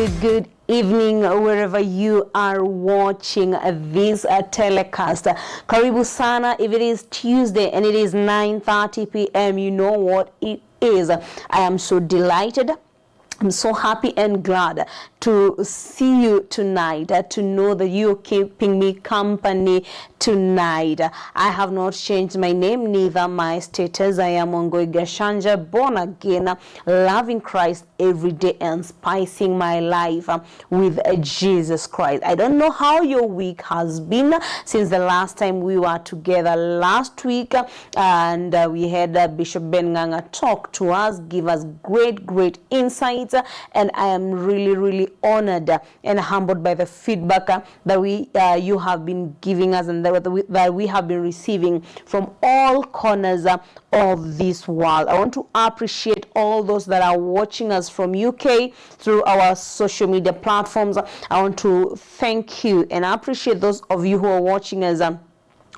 Good evening wherever you are watching this telecast. Karibu sana. If it is Tuesday and it is 9:30 p.m., you know what it is. I am so delighted. I'm so happy and glad to see you tonight, to know that you're keeping me company tonight. I have not changed my name, neither my status. I am Wangui Gachanja, born again, loving Christ every day and spicing my life with Jesus Christ. I don't know how your week has been since the last time we were together last week, and we had Bishop Ben Nganga talk to us, give us great insights, and I am really honored and humbled by the feedback that you have been giving us and that we have been receiving from all corners of this world. I want to appreciate all those that are watching us from UK through our social media platforms. I want to thank you and appreciate those of you who are watching us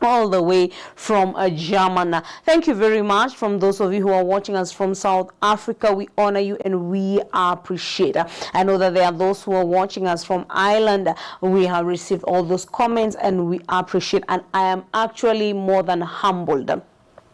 all the way from Germany. Thank you very much. From those of you who are watching us from South Africa, we honor you and we appreciate. I know that there are those who are watching us from Ireland. We have received all those comments and we appreciate, and I am actually more than humbled.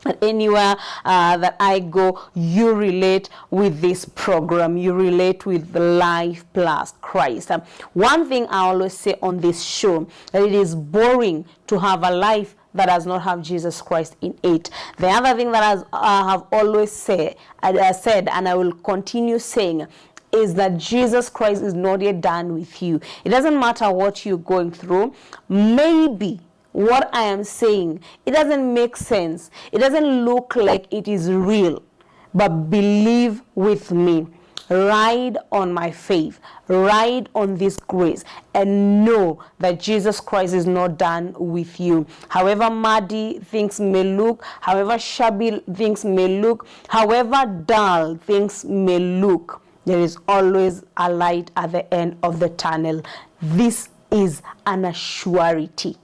And anywhere that I go, you relate with this program. You relate with the Life Plus Christ. One thing I always say on this show, that it is boring to have a life that does not have Jesus Christ in it. The other thing that I have always said, and I will continue saying, is that Jesus Christ is not yet done with you. It doesn't matter what you're going through. Maybe what I am saying, it doesn't make sense. It doesn't look like it is real. But believe with me. Ride on my faith. Ride on this grace. And know that Jesus Christ is not done with you. However muddy things may look, however shabby things may look, however dull things may look, there is always a light at the end of the tunnel. This is an assurity.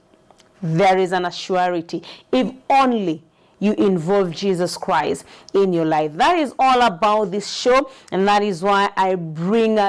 There is an assurity. If only you involve Jesus Christ in your life. That is all about this show, and that is why I bring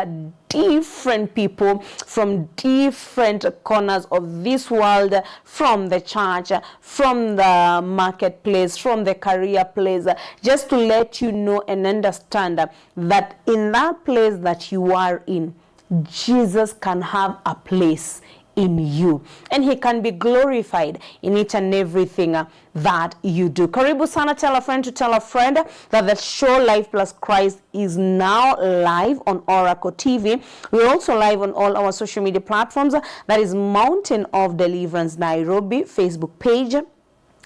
different people from different corners of this world, from the church, from the marketplace, from the career place, just to let you know and understand that in that place that you are in, Jesus can have a place in you, and he can be glorified in each and everything that you do. Karibu sana. Tell a friend to tell a friend that the show Life Plus Christ is now live on Oracle TV. We're also live on all our social media platforms. That is Mountain of Deliverance Nairobi Facebook page,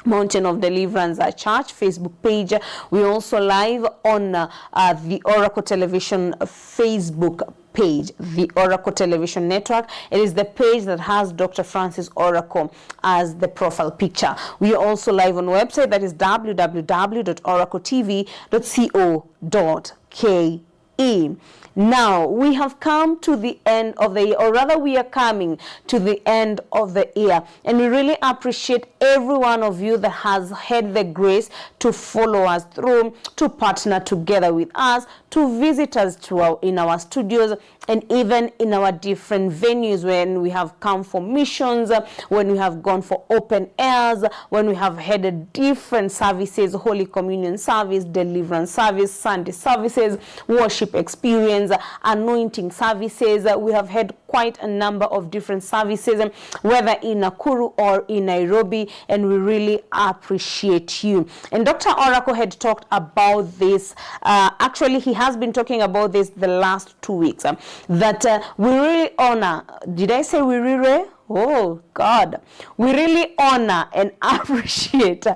Mountain of Deliverance Church Facebook page. We're also live on the Oracle Television Facebook page, the Oracle Television Network. It is the page that has Dr. Francis Oracle as the profile picture. We are also live on website, that is www.oracletv.co.ke. Now, we have come to the end of the year, or rather we are coming to the end of the year, and we really appreciate every one of you that has had the grace to follow us through, to partner together with us, to visit us in our studios, and even in our different venues when we have come for missions, when we have gone for open airs, when we have had different services, Holy Communion service, deliverance service, Sunday services, worship experience, anointing services. We have had quite a number of different services, whether in Nakuru or in Nairobi, and we really appreciate you. And Dr. Oracle had talked about this. Actually, he has been talking about this the last 2 weeks, that we really honor. Did I say we really? Oh God, we really honor and appreciate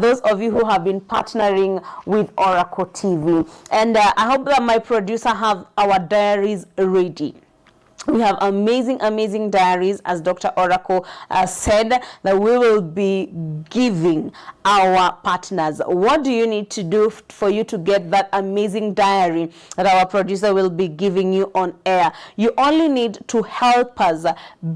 those of you who have been partnering with Oracle TV. And I hope that my producer have our diaries ready. We have amazing diaries, as Dr. Oracle said, that we will be giving our partners. What do you need to do for you to get that amazing diary that our producer will be giving you on air? You only need to help us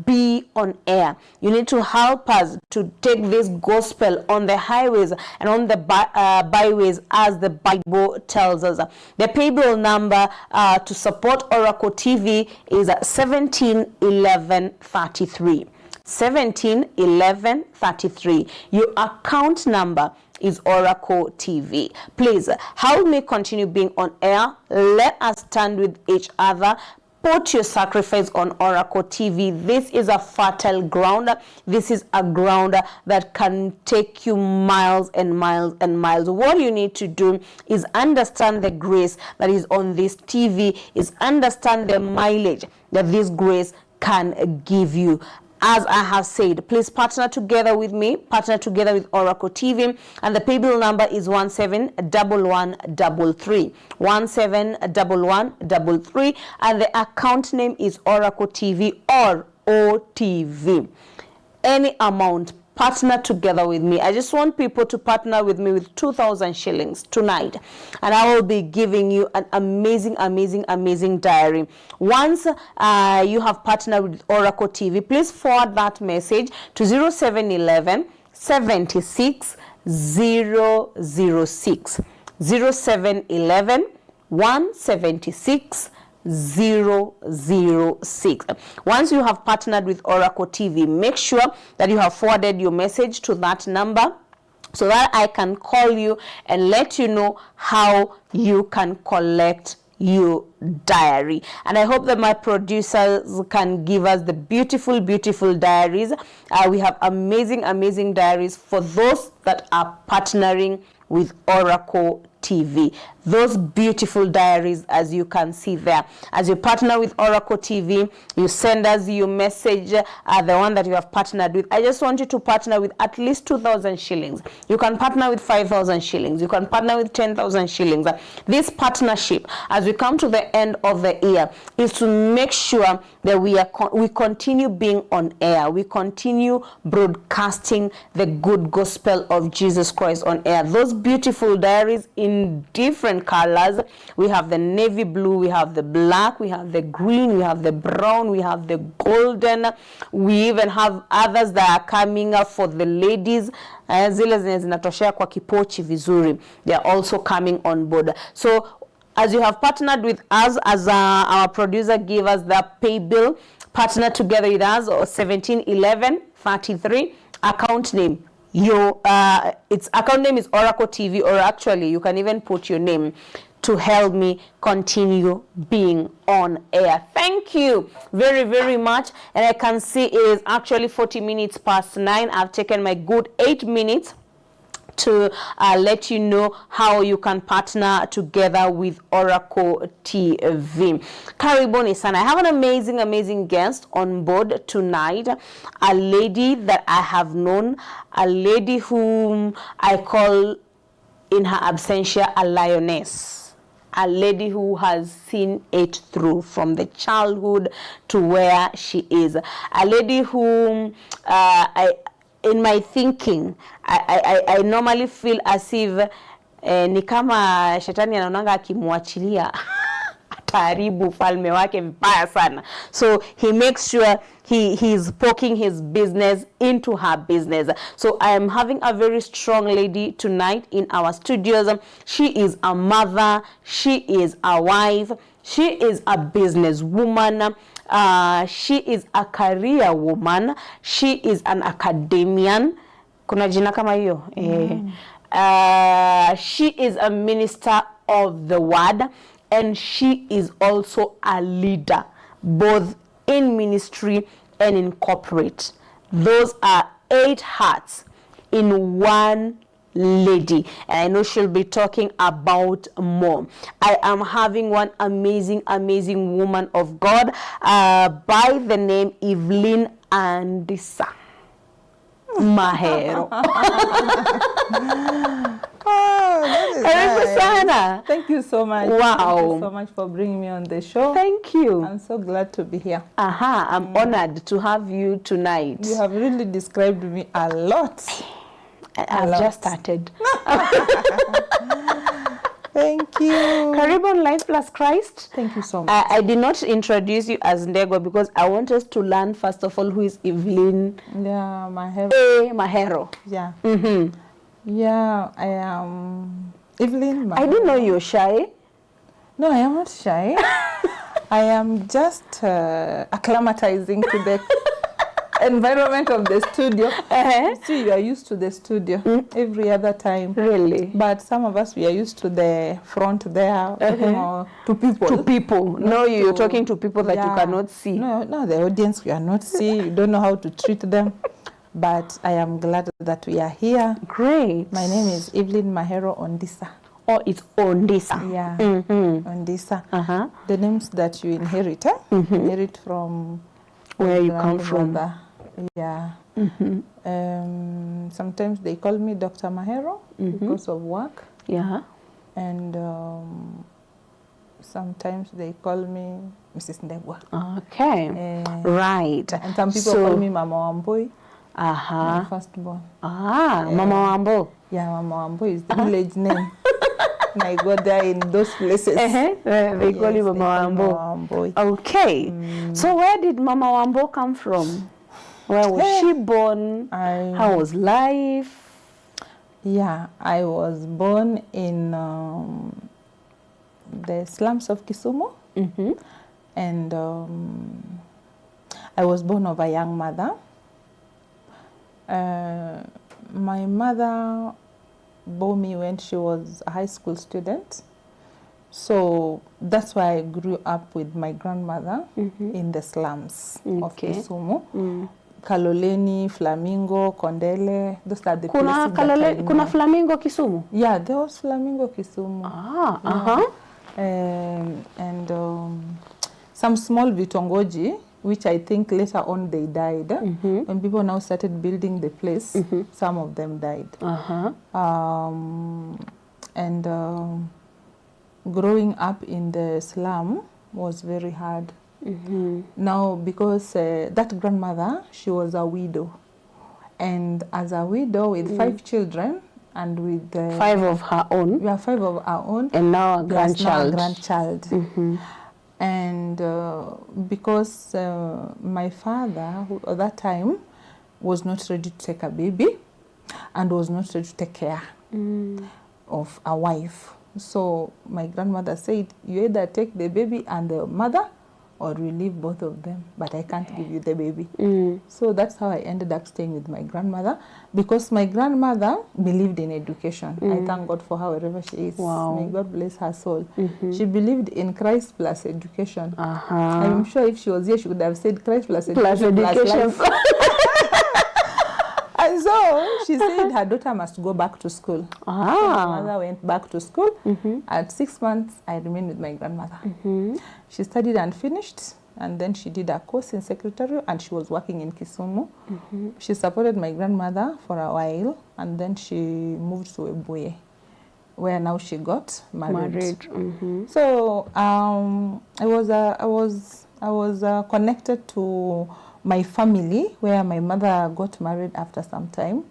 be on air. You need to help us to take this gospel on the highways and on the byways, as the Bible tells us. The paybill number to support Oracle TV is 171133. 171133. Your account number is Oracle TV. Please help me continue being on air. Let us stand with each other. Put your sacrifice on Oracle TV. This is a fertile ground. This is a ground that can take you miles and miles and miles. What you need to do is understand the grace that is on this TV, is understand the mileage that this grace can give you. As I have said, please partner together with me, partner together with Oracle TV, and the paybill number is 171133. 171133, and the account name is Oracle TV or OTV. Any amount, partner together with me. I just want people to partner with me with 2,000 shillings tonight, and I will be giving you an amazing diary. Once you have partnered with Oracle TV, please forward that message to 0711 76 006. 0711 176 006. Once you have partnered with Oracle TV, make sure that you have forwarded your message to that number so that I can call you and let you know how you can collect your diary. And I hope that my producers can give us the beautiful diaries. We have amazing diaries for those that are partnering with Oracle TV. Those beautiful diaries, as you can see there. As you partner with Oracle TV, you send us your message, the one that you have partnered with. I just want you to partner with at least 2,000 shillings. You can partner with 5,000 shillings. You can partner with 10,000 shillings. This partnership, as we come to the end of the year, is to make sure that we continue being on air. We continue broadcasting the good gospel of Jesus Christ on air. Those beautiful diaries in different colors. We have the navy blue, we have the black, we have the green, we have the brown, we have the golden. We even have others that are coming up for the ladies. Zile zinatoshea kwa kipochi vizuri. They are also coming on board. So as you have partnered with us, as our producer gave us the pay bill, partner together with us, or 171133, account name. Its account name is Oracle TV, or actually you can even put your name to help me continue being on air. Thank you very much. And I can see it is actually 40 minutes past 9. I've taken my good 8 minutes to let you know how you can partner together with Oracle TV. Karibuni sana. I have an amazing guest on board tonight, a lady that I have known, a lady whom I call in her absentia a lioness, a lady who has seen it through from the childhood to where she is, a lady whom in my thinking, I normally feel as if ni kama shetani anaonanga akimwachilia ataharibu falme wake vibaya sana. So he makes sure he's poking his business into her business. So I am having a very strong lady tonight in our studios. She is a mother, she is a wife, she is a businesswoman. She is a career woman. She is an academician. Kuna jina kama hiyo? She is a minister of the word, and she is also a leader, both in ministry and in corporate. Those are 8 hearts in one lady, and I know she'll be talking about more. I am having one amazing woman of God by the name Evelyn Ndegwa. Mahero. Oh, that is Karibu sana. Thank you so much. Wow. Thank you so much for bringing me on the show. Thank you. I'm so glad to be here. I'm honored to have you tonight. You have really described me a lot. I've just started. Thank you. Karibu on Life Plus Christ. Thank you so much. I did not introduce you as Ndegwa because I want us to learn first of all who is Evelyn. Yeah, Mahero. Yeah. Yeah, I am Evelyn. I didn't know you're shy. No, I am not shy. I am just acclimatizing to the environment of the studio. See, you are used to the studio every other time. Really? But some of us, we are used to the front there, to people. To people. No, you're talking to people that you cannot see. No, the audience you cannot see. You don't know how to treat them. But I am glad that we are here. Great. My name is Evelyn Mahero Ondisa. Oh, it's Ondisa. Yeah, Ondisa. The names that you inherit, inherit from where you come from. Yeah. Sometimes they call me Dr. Mahero because of work. Yeah. And sometimes they call me Mrs. Ndegwa. Okay. Right. And some people call me Mama Wangui. My firstborn. Mama Wambo. Yeah, Mama Wangui is the village name. And I go there in those places. They call you Mama Wambo. Okay. So where did Mama Wambo come from? Where was she born? How was life? Yeah, I was born in the slums of Kisumu. And I was born of a young mother. My mother bore me when she was a high school student. So that's why I grew up with my grandmother in the slums of Kisumu. Kaloleni, Flamingo, Kondele, those are the places that I know. Kuna Flamingo Kisumu? Yeah, there was Flamingo Kisumu. And some small vitongoji, which I think later on they died. When people now started building the place, some of them died. Growing up in the slum was very hard. Now, because that grandmother, she was a widow. And as a widow with 5 children, and with 5 of her own. Yeah, 5 of our own. And now a grandchild. And because my father, who at that time, was not ready to take a baby and was not ready to take care of a wife. So my grandmother said, you either take the baby and the mother, or we leave both of them, but I can't give you the baby. So that's how I ended up staying with my grandmother, because my grandmother believed in education. I thank God for her wherever she is. Wow. May God bless her soul. She believed in Christ plus education. I'm sure if she was here, she would have said Christ plus education plus life. And so she said her daughter must go back to school. So my mother went back to school. At 6 months, I remained with my grandmother. She studied and finished, and then she did a course in secretarial, and she was working in Kisumu. She supported my grandmother for a while, and then she moved to Ebuye, where now she got married. So I was connected to my family, where my mother got married after some time,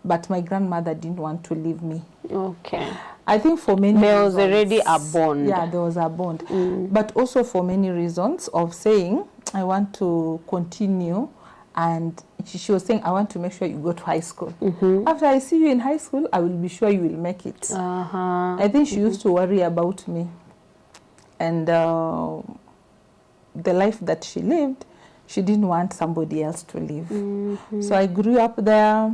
but my grandmother didn't want to leave me. Okay. I think for many there reasons. was already a bond. Yeah, there was a bond. But also for many reasons of saying, I want to continue. And she was saying, I want to make sure you go to high school. After I see you in high school, I will be sure you will make it. I think she used to worry about me. And the life that she lived, she didn't want somebody else to live. So I grew up there.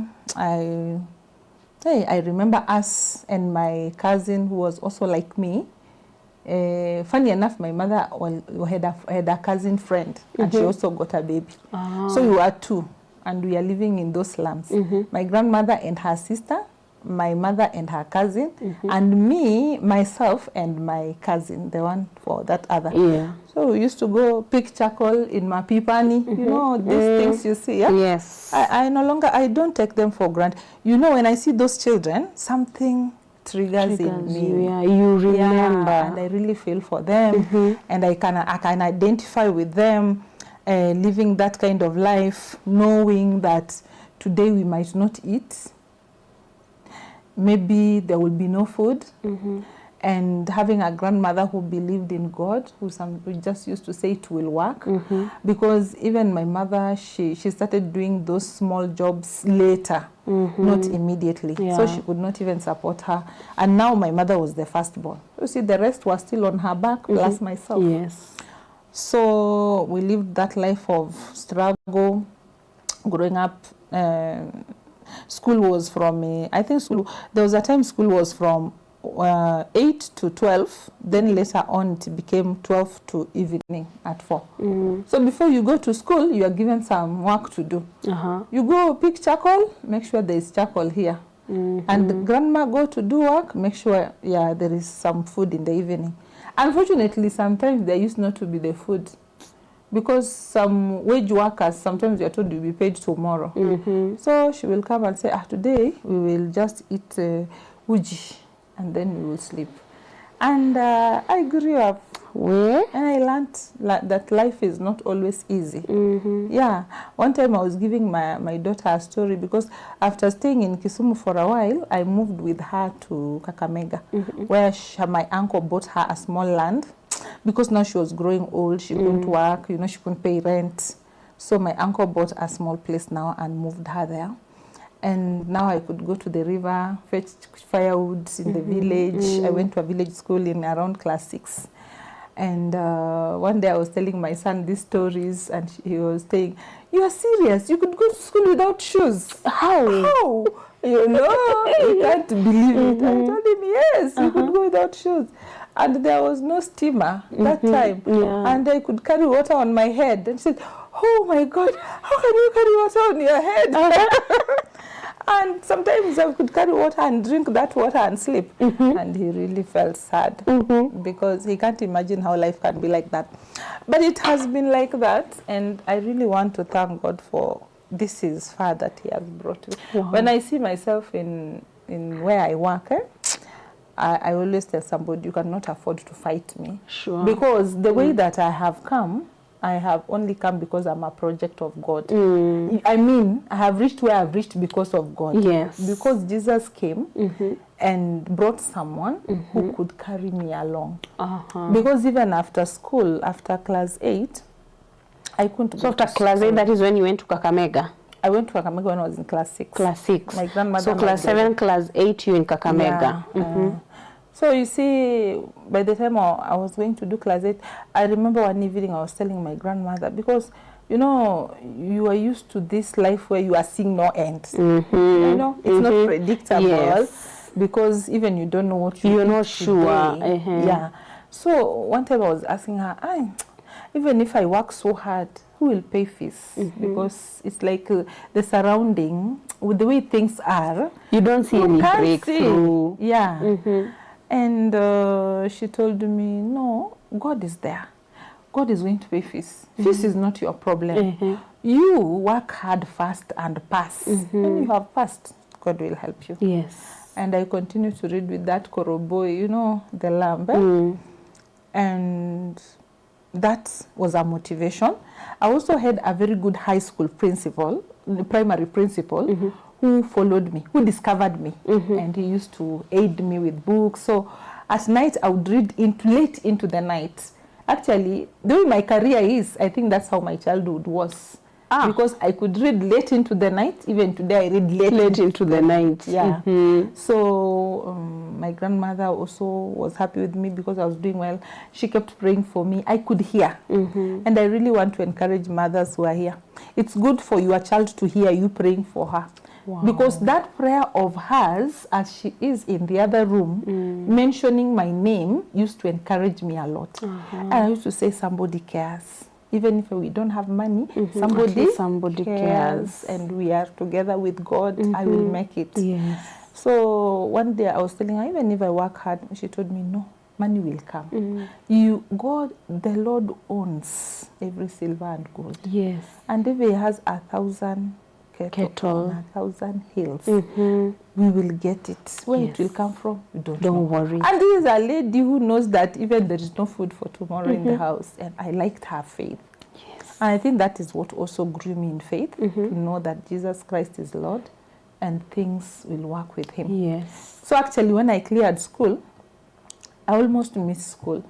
I remember us and my cousin, who was also like me. Funny enough, my mother had a cousin friend, and she also got a baby. So we were 2, and we are living in those slums. My grandmother and her sister, my mother and her cousin, and me, myself, and my cousin, the one for that other. So we used to go pick charcoal in Mapipani, you know, these things you see. Yes. I no longer, I don't take them for granted. You know, when I see those children, something triggers in me. You, yeah, you remember. Yeah, and I really feel for them, and I can identify with them, living that kind of life, knowing that today we might not eat, maybe there will be no food, and having a grandmother who believed in God, who just used to say it will work, because even my mother, she started doing those small jobs later, not immediately, so she could not even support her. And now my mother was the firstborn. You see, the rest was still on her back, plus myself. Yes. So we lived that life of struggle, growing up. School was from, I think there was a time school was from 8 to 12, then later on it became 12 to evening at 4. So before you go to school, you are given some work to do. You go pick charcoal, make sure there is charcoal here. And the grandma go to do work, make sure, there is some food in the evening. Unfortunately, sometimes there used not to be the food, because some wage workers, sometimes you're told you'll be paid tomorrow. So she will come and say, today we will just eat uji, and then we will sleep. And I grew up, and I learned that life is not always easy. Yeah, one time I was giving my daughter a story, because after staying in Kisumu for a while, I moved with her to Kakamega, where my uncle bought her a small land. Because now she was growing old, she couldn't work, she couldn't pay rent. So my uncle bought a small place now and moved her there. And now I could go to the river, fetch firewood in the village. I went to a village school in around class 6. And one day I was telling my son these stories, and he was saying, "You are serious? You could go to school without shoes? How? How? You can't believe it." I told him, yes, you could go without shoes. And there was no steamer that time. And I could carry water on my head. And he said, "Oh my God, how can you carry water on your head?" And sometimes I could carry water and drink that water and sleep. And he really felt sad, because he can't imagine how life can be like that. But it has been like that, and I really want to thank God for this is far that he has brought me. When I see myself in where I work, I always tell somebody, you cannot afford to fight me. Because the way that I have come, I have only come because I'm a project of God. I mean, I have reached where I've reached because of God. Yes. Because Jesus came and brought someone who could carry me along. Because even after school, after class 8, I couldn't go. So after class 8, that is when you went to Kakamega? I went to Kakamega when I was in class 6. Class 6. My grandmother. So class 7, class 8, you in Kakamega. So you see, by the time I was going to do class 8, I remember one evening I was telling my grandmother, because, you are used to this life where you are seeing no end. It's not predictable, because even you don't know what you're not sure. Yeah. So one time I was asking her, even if I work so hard, who will pay fees? Because it's like the surrounding, with the way things are, you don't see any breakthrough. And she told me, no, God is there. God is going to pay fees. Fees is not your problem. You work hard first and pass. When you have passed, God will help you. Yes. And I continue to read with that Koroboi, the lamb. And that was a motivation. I also had a very good high school principal, primary principal, who followed me, who discovered me. And he used to aid me with books. So at night, I would read late into the night. Actually, the way my career is, I think that's how my childhood was. Because I could read late into the night. Even today, I read late into the night. Yeah. So my grandmother also was happy with me because I was doing well. She kept praying for me. I could hear. And I really want to encourage mothers who are here. It's good for your child to hear you praying for her. Because that prayer of hers, as she is in the other room, mentioning my name, used to encourage me a lot. And I used to say, somebody cares. Even if we don't have money, somebody cares. And we are together with God, I will make it. So one day I was telling her, even if I work hard, she told me, no, money will come. God, the Lord owns every silver and gold. And if he has 1,000 kettle on 1,000 hills. We will get it. Where it will come from, we don't know. worry. And this is a lady who knows that even there is no food for tomorrow in the house. And I liked her faith. Yes. And I think that is what also grew me in faith, to know that Jesus Christ is Lord and things will work with him. Yes. So actually, when I cleared school, I almost missed school.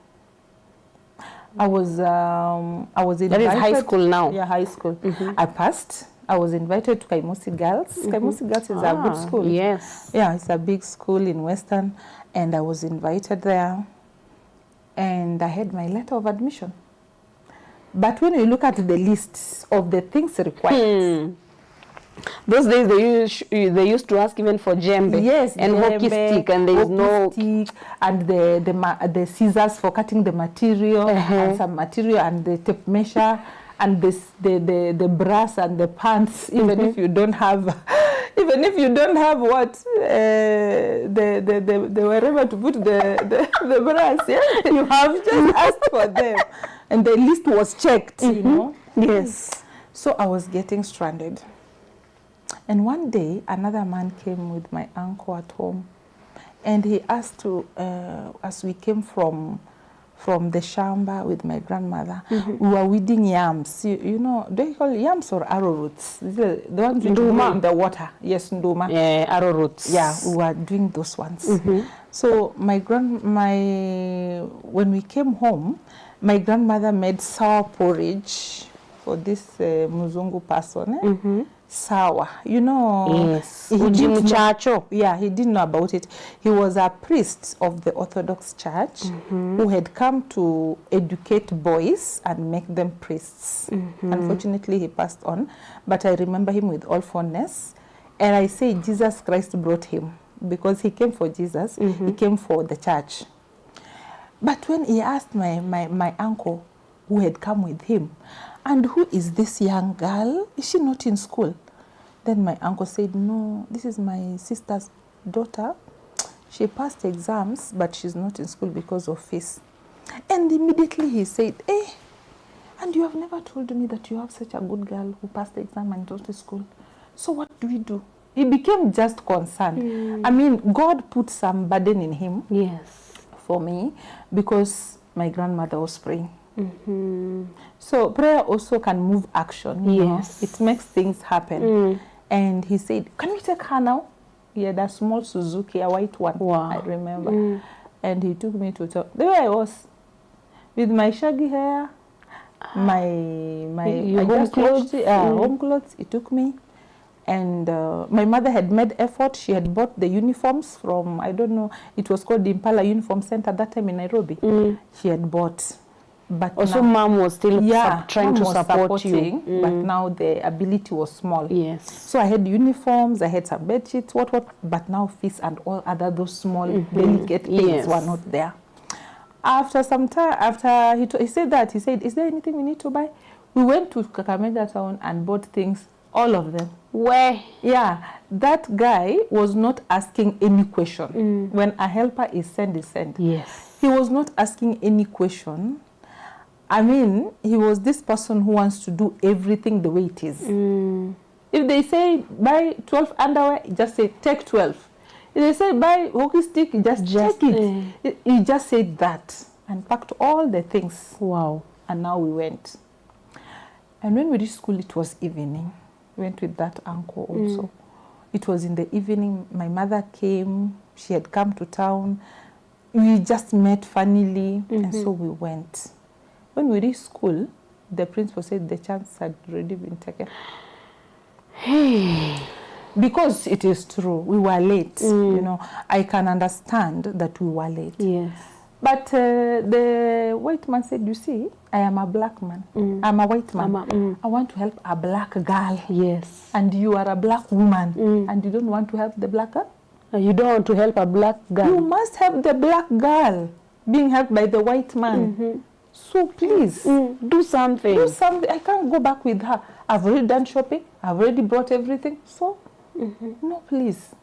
I was invited. That is high school now? Yeah, high school. I passed. I was invited to Kaimosi Girls. Kaimosi Girls is a good school. Yes. Yeah, it's a big school in Western, and I was invited there, and I had my letter of admission. But when you look at the list of the things required, those days they used to ask even for djembe, yes, and hockey stick, and there is no stick, and the scissors for cutting the material, and some material, and the tape measure, and the brass and the pants. Even if you don't have, what the wherever to put the brass, yeah, you have just asked for them, and the list was checked. You know. Yes. So I was getting stranded. And one day, another man came with my uncle at home, and he asked to, as we came from the shamba with my grandmother, we were weeding yams. You know, do you call yams or arrow roots? The ones we do in the water. Yes, nduma. Yeah, arrow roots. Yeah, we were doing those ones. So when we came home, my grandmother made sour porridge for this Muzungu person. Sour, you know. Yes. Yeah, he didn't know about it. He was a priest of the Orthodox Church who had come to educate boys and make them priests. Unfortunately, he passed on, but I remember him with all fondness. And I say Jesus Christ brought him because he came for Jesus. He came for the church. But when he asked my uncle who had come with him, and who is this young girl? Is she not in school? Then my uncle said, no, this is my sister's daughter. She passed exams, but she's not in school because of fees. And immediately he said, and you have never told me that you have such a good girl who passed the exam and not to school. So what do we do? He became just concerned. I mean, God put some burden in him. Yes. For me, because my grandmother was praying. So prayer also can move action. You know? It makes things happen. And he said, can we take her now? He had a small Suzuki, a white one. Wow. I remember. And he took me to talk. There I was, with my shaggy hair, my home clothes. Home clothes. He took me. And my mother had made effort. She had bought the uniforms from, I don't know, it was called the Impala Uniform Center at that time in Nairobi. She had bought. But also mom was still trying to support you. But now the ability was small. Yes. So I had uniforms, I had some bed sheets, what. But now fees and all other those small delicate things were not there. After some time, after he said that, he said, is there anything we need to buy? We went to Kakamega town and bought things, all of them. Where? Yeah, that guy was not asking any question. When a helper is sent, is sent. Yes. He was not asking any question. I mean, he was this person who wants to do everything the way it is. If they say buy 12 underwear, just say take 12. If they say buy hockey stick, just take it. He just said that and packed all the things. Wow. And now we went. And when we reached school, it was evening. We went with that uncle also. It was in the evening. My mother came. She had come to town. We just met funnily, and so we went. When we reached school, the principal said the chance had already been taken. Because it is true, we were late. You know, I can understand that we were late. Yes. But the white man said, you see, I am a black man. I'm a white man. I want to help a black girl. Yes. And you are a black woman. And you don't want to help the black girl? You don't want to help a black girl. You must help the black girl being helped by the white man. So please, do something. Do something. I can't go back with her. I've already done shopping. I've already brought everything. So, no, please.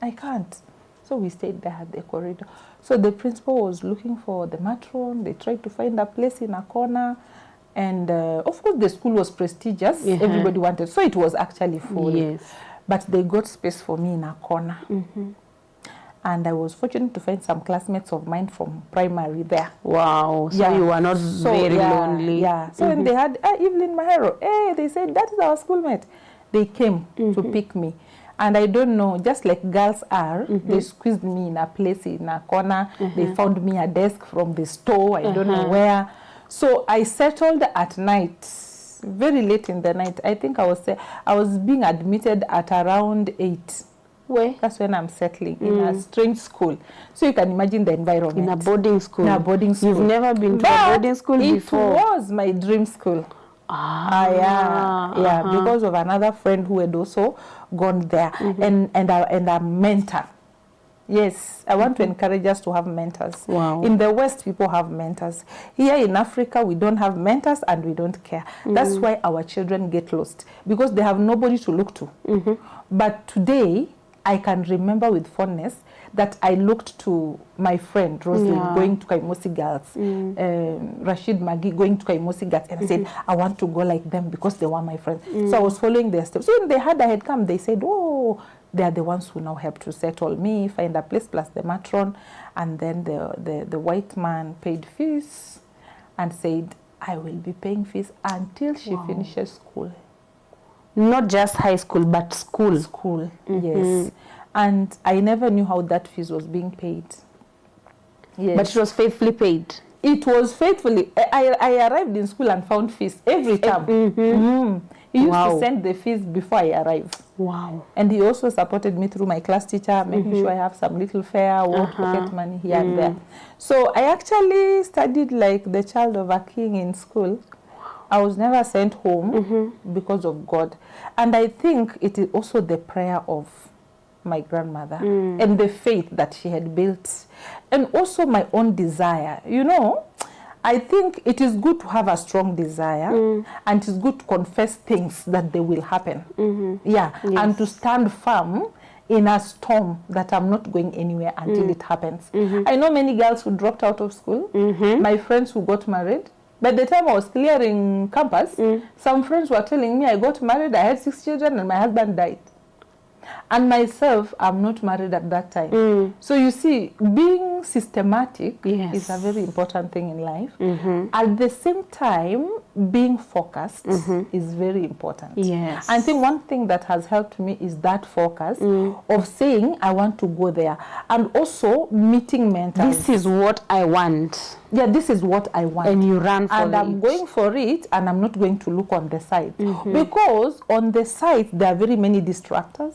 I can't. So we stayed there at the corridor. So the principal was looking for the matron. They tried to find a place in a corner. And of course, the school was prestigious. Everybody wanted, so it was actually full. Yes. But they got space for me in a corner. And I was fortunate to find some classmates of mine from primary there. Wow. So you were not very lonely. Yeah. So when they had Evelyn Mahero, hey, they said, that is our schoolmate. They came to pick me. And I don't know, just like girls are, they squeezed me in a place, in a corner. They found me a desk from the store, I don't know where. So I settled at night, very late in the night. I think I was being admitted at around 8. Where? That's when I'm settling in a strange school. So you can imagine the environment. In a boarding school. In a boarding school. You've never been to a boarding school before. It was my dream school. Yeah, because of another friend who had also gone there, and a mentor. Yes, I want to encourage us to have mentors. Wow. In the West, people have mentors. Here in Africa, we don't have mentors and we don't care. That's why our children get lost, because they have nobody to look to. But today, I can remember with fondness that I looked to my friend Rosalind going to Kaimosi Girls, Rashid Magi going to Kaimosi Girls, and I said, I want to go like them because they were my friends. So I was following their steps. So when I had come, they said, oh, they are the ones who now help to settle me, find a place, plus the matron. And then the white man paid fees and said, I will be paying fees until she finishes school. Not just high school, but school. School, yes. And I never knew how that fees was being paid. Yes. But it was faithfully paid. It was faithfully. I arrived in school and found fees every time. He used to send the fees before I arrived. Wow. And he also supported me through my class teacher, making sure I have some little fare, pocket money here and there. So I actually studied like the child of a king in school. I was never sent home because of God. And I think it is also the prayer of my grandmother and the faith that she had built, and also my own desire. You know, I think it is good to have a strong desire, and it is good to confess things that they will happen. And to stand firm in a storm that I'm not going anywhere until it happens. I know many girls who dropped out of school, my friends who got married. By the time I was clearing campus, some friends were telling me I got married, I had 6 children, and my husband died. And myself, I'm not married at that time. So you see, being systematic is a very important thing in life. At the same time, being focused is very important. Yes. I think one thing that has helped me is that focus of saying, I want to go there. And also meeting mentors. This is what I want. Yeah, this is what I want. And you run for it. And I'm going for it, and I'm not going to look on the side. Because on the side, there are very many distractors.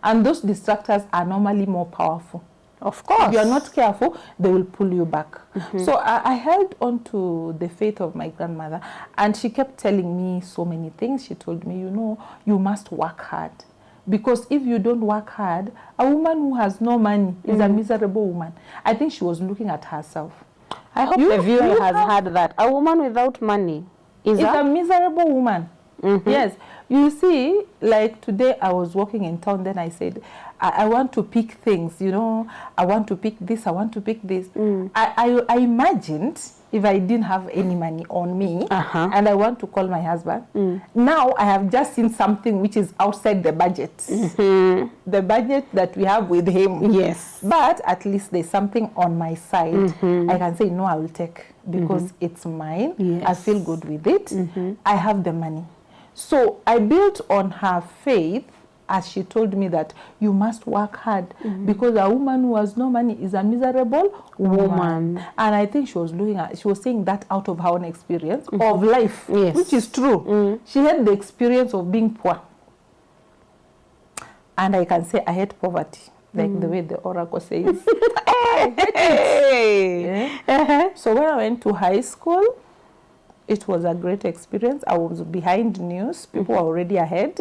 And those distractors are normally more powerful. Of course. If you are not careful, they will pull you back. So I held on to the faith of my grandmother, and she kept telling me so many things. She told me, you know, you must work hard. Because if you don't work hard, a woman who has no money is a miserable woman. I think she was looking at herself. I hope the viewer has heard that. A woman without money is a miserable woman. Yes. You see, like today I was walking in town, then I said, I want to pick things, you know, I want to pick this, I want to pick this. I imagined if I didn't have any money on me and I want to call my husband. Now I have just seen something which is outside the budget. The budget that we have with him. Yes. But at least there's something on my side. I can say, no, I will take because it's mine. Yes. I feel good with it. I have the money. So I built on her faith, as she told me that you must work hard because a woman who has no money is a miserable woman. And I think she was saying that out of her own experience of life, which is true. She had the experience of being poor. And I can say I hate poverty, like the way the oracle says. So when I went to high school, it was a great experience. I was behind news. People were already ahead.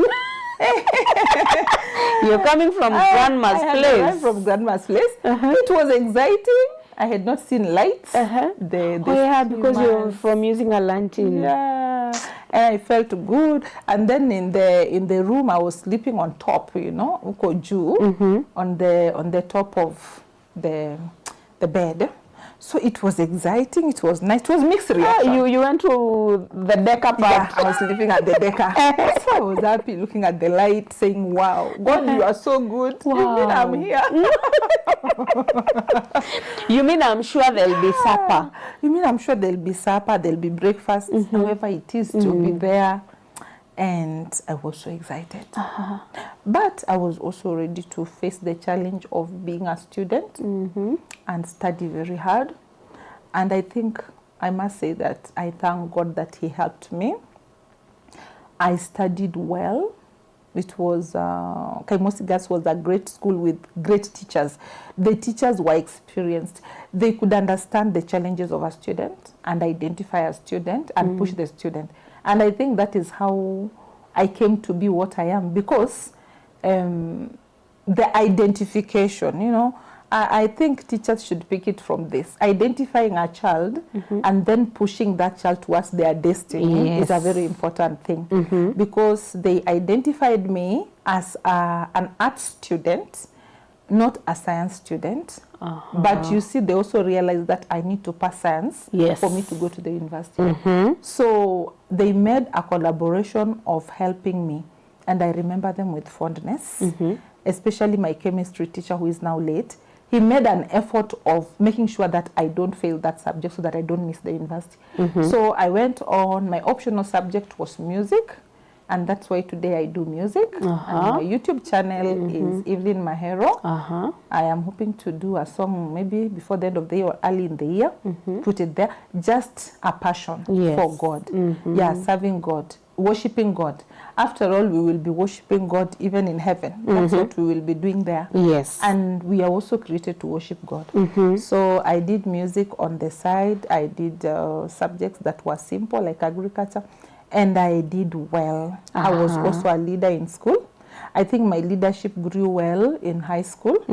You're coming from grandma's place. I from grandma's place. It was exciting. I had not seen lights. Because you're from using a lantern. Yeah, and I felt good. And then in the room, I was sleeping on top. You know, uko juu, on the top of the bed. So it was exciting, it was nice, it was mixed reaction. You went to the Decker part. Yeah, I was living at the Decker. So I was happy looking at the light, saying, wow, God, you are so good. Wow. You mean I'm here? You mean I'm sure there'll be supper? You mean I'm sure there'll be supper, there'll be breakfast, however it is to be there. And I was so excited. But I was also ready to face the challenge of being a student and study very hard. And I think I must say that I thank God that He helped me. I studied well. It was, Kaimosi Girls was a great school with great teachers. The teachers were experienced. They could understand the challenges of a student and identify a student and push the student. And I think that is how I came to be what I am, because the identification, you know, I think teachers should pick it from this. Identifying a child and then pushing that child towards their destiny is a very important thing, because they identified me as an art student, not a science student. But you see, they also realized that I need to pass science for me to go to the university. So they made a collaboration of helping me. And I remember them with fondness, especially my chemistry teacher, who is now late. He made an effort of making sure that I don't fail that subject so that I don't miss the university. So I went on, my optional subject was music. And that's why today I do music. And my YouTube channel is Evelyn Mahero. I am hoping to do a song maybe before the end of the year or early in the year. Put it there. Just a passion for God. Yeah, serving God, worshiping God. After all, we will be worshiping God even in heaven. That's what we will be doing there. Yes. And we are also created to worship God. So I did music on the side. I did subjects that were simple, like agriculture. And I did well. I was also a leader in school. I think my leadership grew well in high school,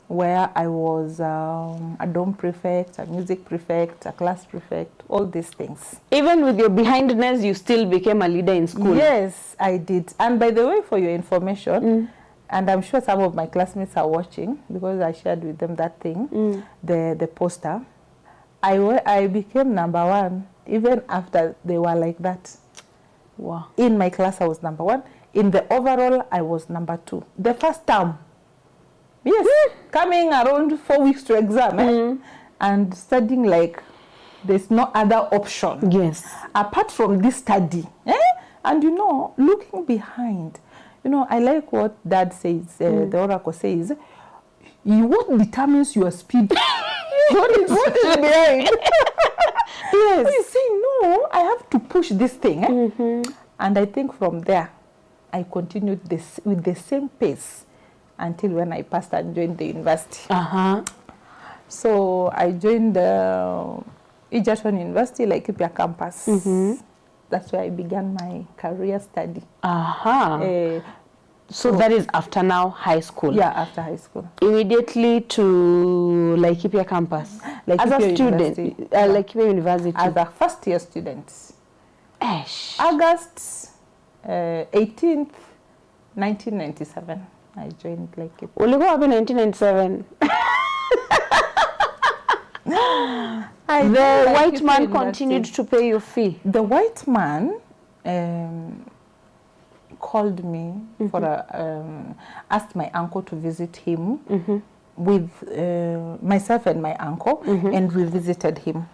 where I was a dorm prefect, a music prefect, a class prefect, all these things. Even with your behindness, you still became a leader in school? Yes, I did. And by the way, for your information, and I'm sure some of my classmates are watching, because I shared with them that thing, the poster, I became #1, even after they were like that. Wow. In my class, I was #1. In the overall, I was #2. The first term. Yes. Coming around 4 weeks to exam. And studying like there's no other option. Yes. Apart from this study. And you know, looking behind, you know, I like what Dad says, the oracle says, what determines your speed? what is behind? Yes. You say, no, I have to push this thing. And I think from there, I continued this with the same pace until when I passed and joined the university. So I joined Egerton University, Laikipia campus. That's where I began my career study. So that is after now high school? Yeah, after high school. Immediately to Laikipia campus? As a student? Laikipia University? As a first year student. August 18th, 1997, I joined Laikipia. Ulikuwa wapi 1997? The white man continued to pay your fee? The white man called me for asked my uncle to visit him with myself and my uncle, and we visited him.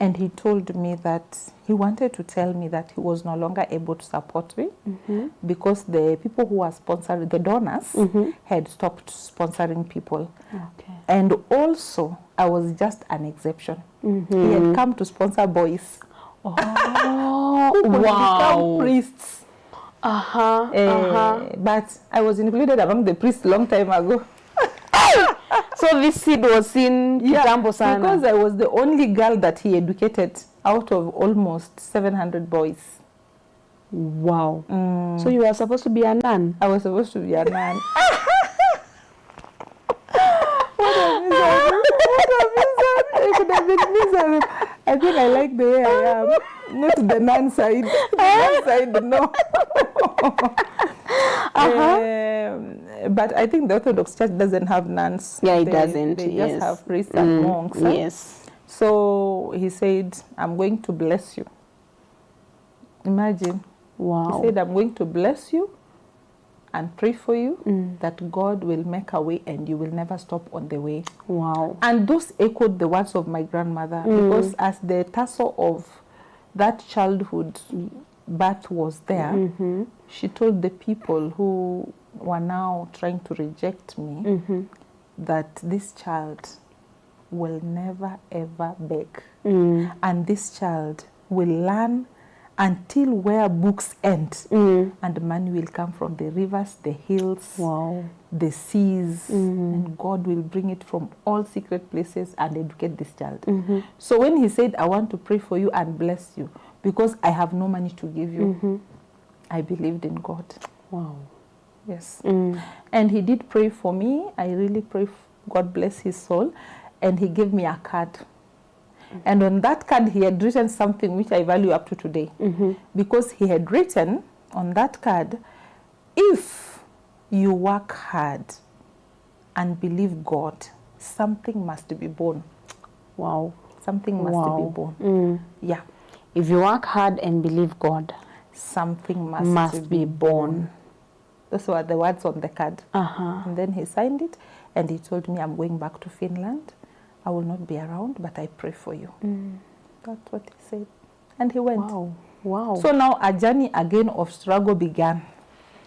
And he told me that he wanted to tell me that he was no longer able to support me because the people who were sponsoring, the donors, had stopped sponsoring people. And also, I was just an exception. He had come to sponsor boys. Who could become priests. But I was included among the priests long time ago. So this seed was in Kitambo sana. Because I was the only girl that he educated out of almost 700 boys. Wow. So you were supposed to be a nun? I was supposed to be a nun. What a misery. I could have been miserable. I think I like the way I am. Not the nun side. The nun side, no. But I think the Orthodox Church doesn't have nuns. Yeah, it doesn't. They yes. just have priests and monks. Yes. So he said, I'm going to bless you. Imagine. Wow. He said, I'm going to bless you and pray for you that God will make a way and you will never stop on the way. Wow. And those echoed the words of my grandmother, because as the tassel of that childhood birth was there, she told the people who were now trying to reject me that this child will never ever beg. And this child will learn until where books end, and money will come from the rivers, the hills, the seas, and God will bring it from all secret places and educate this child. So when he said, I want to pray for you and bless you, because I have no money to give you, I believed in God. Wow. Yes. And he did pray for me. I really pray, God bless his soul. And he gave me a card. And on that card, he had written something which I value up to today. Because he had written on that card, if you work hard and believe God, something must be born. Wow. Something must be born. Yeah. If you work hard and believe God, something must be born. Those were the words on the card. And then he signed it, and he told me, I'm going back to Finland. I will not be around, but I pray for you. That's what he said. And he went. Wow. Wow. So now a journey again of struggle began.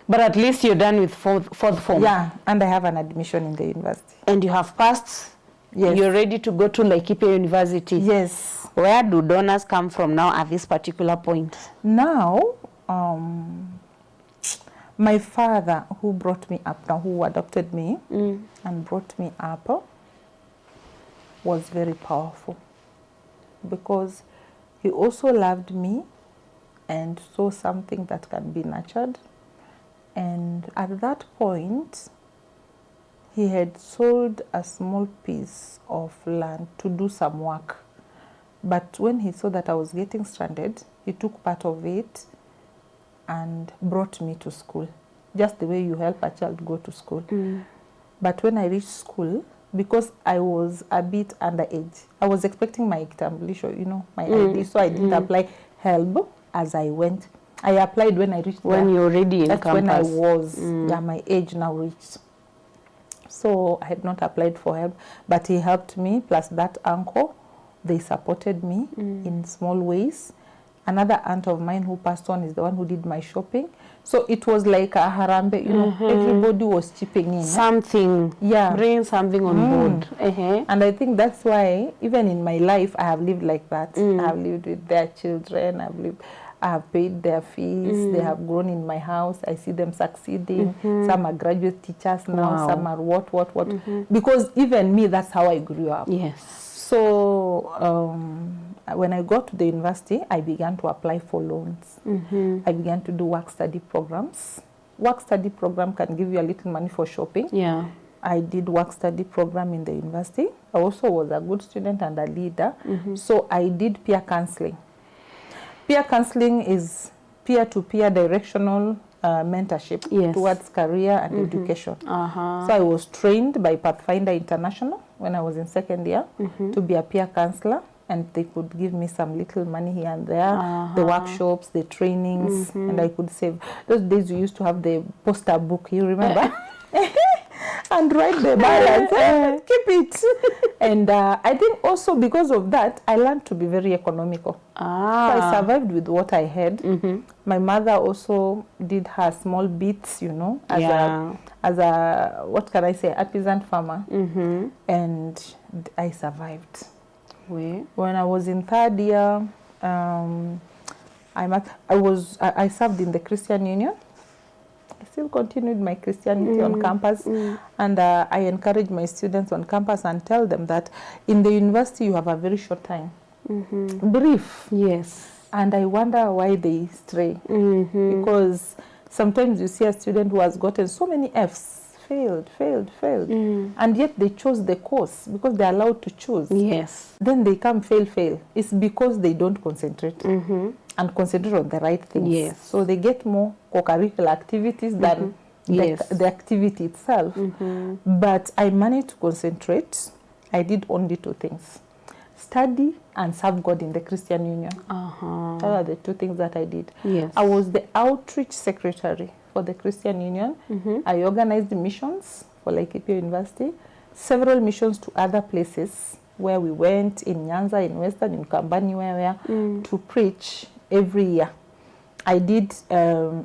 But at least you're done with fourth form. Yeah, and I have an admission in the university. And you have passed? Yes. You're ready to go to Laikipia University? Yes. Where do donors come from now at this particular point? Now, my father, who brought me up, now who adopted me and brought me up, was very powerful, because he also loved me and saw something that can be nurtured. And at that point, he had sold a small piece of land to do some work. But when he saw that I was getting stranded, he took part of it and brought me to school, just the way you help a child go to school. But when I reached school, because I was a bit underage, I was expecting my kitambulisho, you know, my ID, so I didn't apply help as I went. I applied when I reached when you're already in that's campus. When I was, yeah, my age now reached. So I had not applied for help, but he helped me, plus that uncle, they supported me in small ways. Another aunt of mine who passed on is the one who did my shopping. So it was like a harambe, you know, everybody was chipping in. Something, bringing something on board. And I think that's why, even in my life, I have lived like that. I have lived with their children, I have paid their fees, they have grown in my house, I see them succeeding. Some are graduate teachers now, some are what. Because even me, that's how I grew up. Yes. So when I got to the university, I began to apply for loans. I began to do work-study programs. Work-study program can give you a little money for shopping. Yeah. I did work-study program in the university. I also was a good student and a leader. So I did peer counseling. Peer counseling is peer-to-peer directional mentorship towards career and education. So I was trained by Pathfinder International when I was in second year to be a peer counselor, and they could give me some little money here and there, the workshops, the trainings, and I could save. Those days we used to have the poster book, you remember? And write the balance, keep it. And I think also because of that, I learned to be very economical. So I survived with what I had. My mother also did her small bits, you know, as a what can I say, artisan farmer. And I survived. When I was in third year, I served in the Christian Union. I still continued my Christianity on campus, and I encourage my students on campus and tell them that in the university you have a very short time. Brief. Yes. And I wonder why they stray. Because sometimes you see a student who has gotten so many Fs, failed, and yet they chose the course because they're allowed to choose. Yes. Then they come fail. It's because they don't concentrate. And concentrate on the right things. Yes. So they get more co-curricular activities than Yes. the activity itself. But I managed to concentrate. I did only 2 things: study and serve God in the Christian Union. Those are the 2 things that I did. Yes. I was the outreach secretary for the Christian Union. I organized missions for Laikipia University, several missions to other places where we went, in Nyanza, in Western, in Kambani, where to preach every year. I did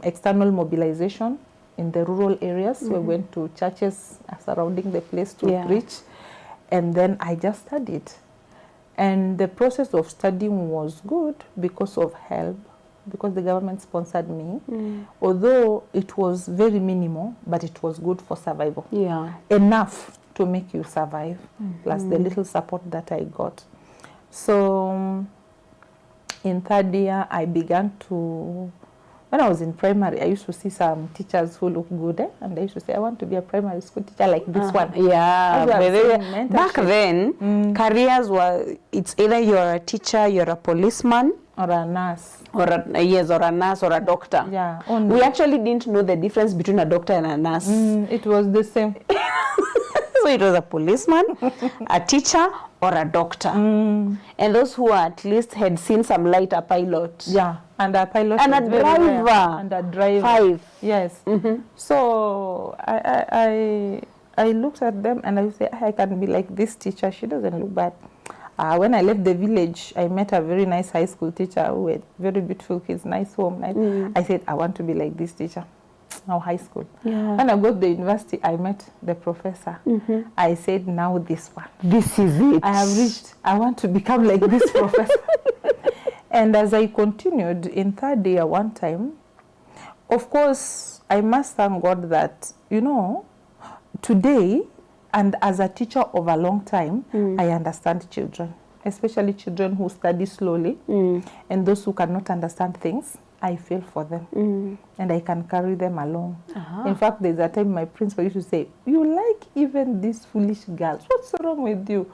external mobilization in the rural areas. We went to churches surrounding the place to preach. And then I just studied. And the process of studying was good because of help, because the government sponsored me. Although it was very minimal, but it was good for survival. Yeah. Enough to make you survive, plus the little support that I got. So in 3rd year, I began to, when I was in primary, I used to see some teachers who look good, and I used to say, I want to be a primary school teacher like this one. Yeah, back then, careers were, it's either you're a teacher, you're a policeman, or a nurse. Or a, yes, or a nurse or a doctor. Yeah. We actually didn't know the difference between a doctor and a nurse. It was the same. So it was a policeman, a teacher, or a doctor. And those who at least had seen some light, a pilot. Yeah, and a pilot. And a driver. And a driver. 5. Yes. So I looked at them and I said, I can be like this teacher. She doesn't look bad. When I left the village, I met a very nice high school teacher who had very beautiful kids, nice home. I said, I want to be like this teacher. Now high school. When I got to the university, I met the professor. I said, now this one. This is it. I have reached. I want to become like this professor. And as I continued in 3rd year, one time, of course, I must thank God that, you know, today, and as a teacher of a long time, I understand children, especially children who study slowly, and those who cannot understand things. I feel for them, and I can carry them along. In fact, there's a time my principal used to say, you like even these foolish girls. What's wrong with you?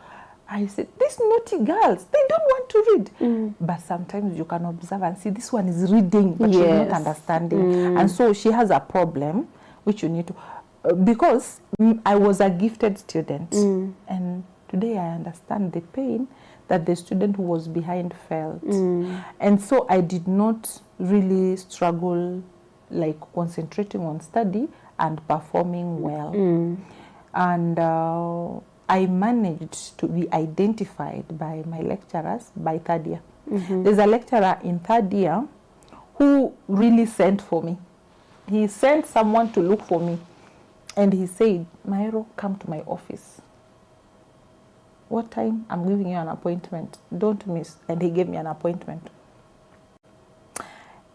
I said, these naughty girls, they don't want to read. But sometimes you can observe and see this one is reading, but she's not understanding. And so she has a problem, which you need to, because I was a gifted student. And today I understand the pain that the student who was behind felt. And so I did not really struggle like concentrating on study and performing well. And I managed to be identified by my lecturers by 3rd year. There's a lecturer in 3rd year who really sent for me. He sent someone to look for me. And he said, Mairo, come to my office. What time? I'm giving you an appointment. Don't miss. And he gave me an appointment.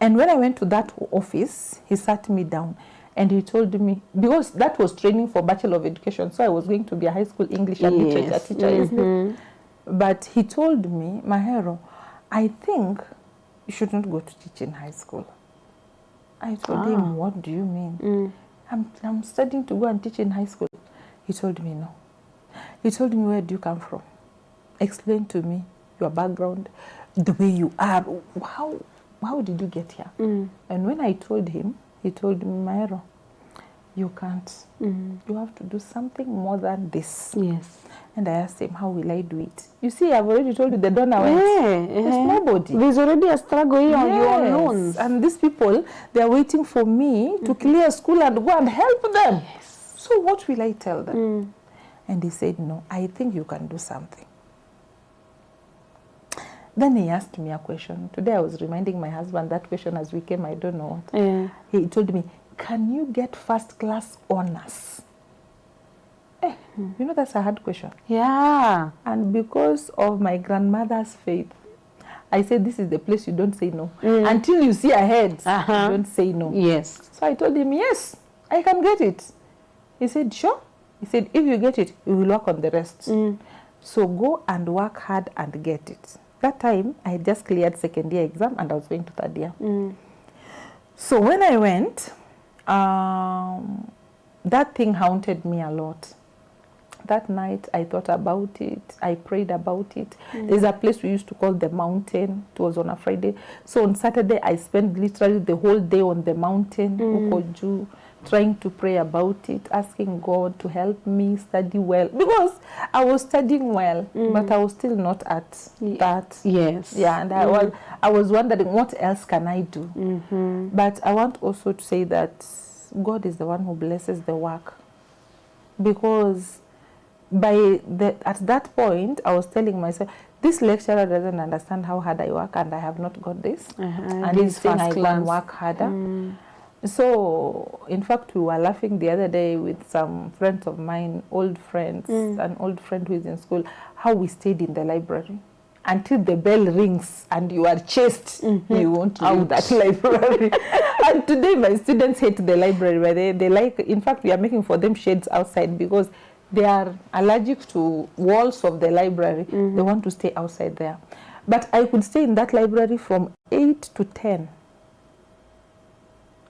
And when I went to that office, he sat me down and he told me, because that was training for Bachelor of Education, so I was going to be a high school English and literature teacher, isn't it? But he told me, Mahero, I think you shouldn't go to teach in high school. I told him, what do you mean? I'm studying to go and teach in high school. He told me, no. He told me, where do you come from? Explain to me your background, the way you are. How did you get here? And when I told him, he told me, Mairo, you can't. You have to do something more than this. Yes. And I asked him, how will I do it? You see, I've already told you the donor went. There's nobody. There's already a struggle here on your loans. And these people, they're waiting for me to clear school and go and help them. Yes. So what will I tell them? And he said, no, I think you can do something. Then he asked me a question. Today I was reminding my husband that question as we came, I don't know what. He told me, can you get first class honors? You know, that's a hard question. Yeah. And because of my grandmother's faith, I said, this is the place you don't say no. Until you see ahead, you don't say no. Yes. So I told him, yes, I can get it. He said, sure. He said, if you get it, we will work on the rest. So go and work hard and get it. That time, I had just cleared second year exam and I was going to third year. So when I went, that thing haunted me a lot. that night I thought about it. I prayed about it. There's a place we used to call the mountain. It was on a Friday. So on Saturday, I spent literally the whole day on the mountain, Ukoju, trying to pray about it, asking God to help me study well. Because I was studying well, but I was still not at that. Yes. Yeah, and I was wondering, what else can I do? But I want also to say that God is the one who blesses the work. Because at that point, I was telling myself, this lecturer doesn't understand how hard I work, and I have not got this. And he's saying I can work harder. So, in fact, we were laughing the other day with some friends of mine, old friends, an old friend who is in school, how we stayed in the library until the bell rings and you are chased. You won't leave that library. And today my students hate the library, but they like, in fact, we are making for them shades outside because they are allergic to walls of the library. They want to stay outside there. But I could stay in that library from 8 to 10.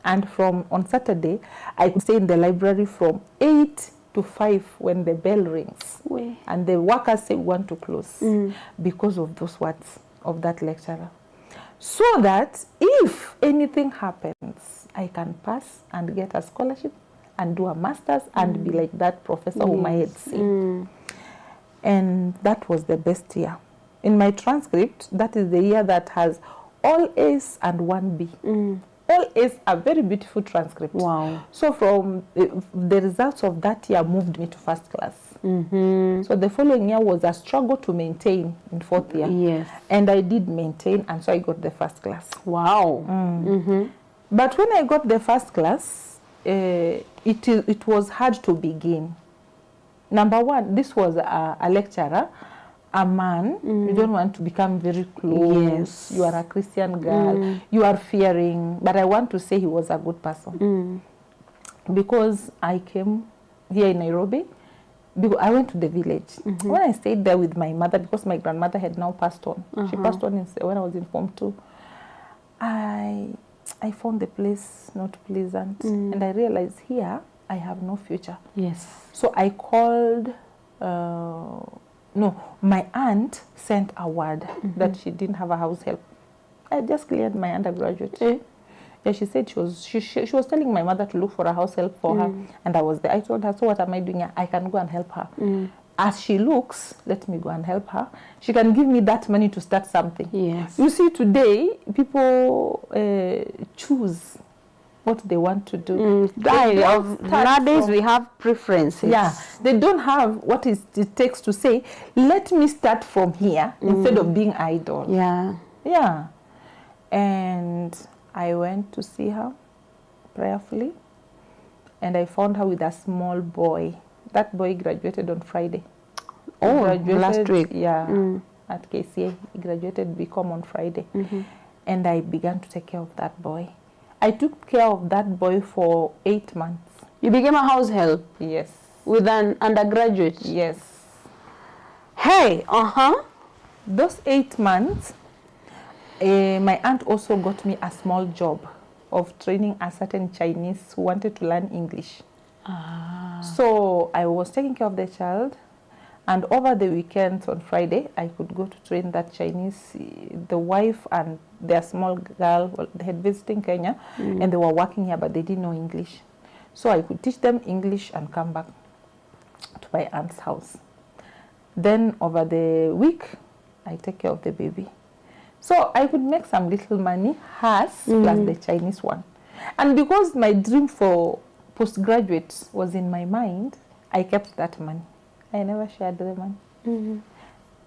And on Saturday, I could stay in the library from 8 to 5 when the bell rings. And the workers say we want to close because of those words of that lecturer. So that if anything happens, I can pass and get a scholarship and do a master's and be like that professor whom I had seen. And that was the best year. In my transcript, that is the year that has all A's and 1B. All A's, a very beautiful transcript. Wow. So from the results of that year moved me to first class. So the following year was a struggle to maintain in fourth year. Yes. And I did maintain, and so I got the first class. Wow. But when I got the first class, it was hard to begin. Number one, this was a lecturer, a man. You don't want to become very close. You are a Christian girl. You are fearing. But I want to say he was a good person. Because I came here in Nairobi, because I went to the village. When I stayed there with my mother, because my grandmother had now passed on. She passed on when I was in Form 2. I found the place not pleasant. And I realized here, I have no future. Yes. So I called... my aunt sent a word that she didn't have a house help. I just cleared my undergraduate. Yeah, she said she was telling my mother to look for a house help for her, and I was there. I told her, so what am I doing? I can go and help her. As she looks, let me go and help her. She can give me that money to start something. Yes. You see, today people choose what they want to do. Nowadays we have preferences. Yeah, they don't have what it takes to say, let me start from here instead of being idle. Yeah. Yeah. And I went to see her prayerfully, and I found her with a small boy. That boy graduated on Friday. Oh, last week. Yeah, at KCA. He graduated BCom on Friday. And I began to take care of that boy. I took care of that boy for 8 months. You became a house help? Yes. With an undergraduate? Yes. Hey, Those 8 months, my aunt also got me a small job of training a certain Chinese who wanted to learn English. So I was taking care of the child, and over the weekends on Friday, I could go to train that Chinese. The wife and their small girl, they had visiting Kenya, and they were working here, but they didn't know English. So I could teach them English and come back to my aunt's house. Then over the week, I take care of the baby. So I could make some little money, hers plus the Chinese one. And because my dream for postgraduate was in my mind, I kept that money. I never shared the money.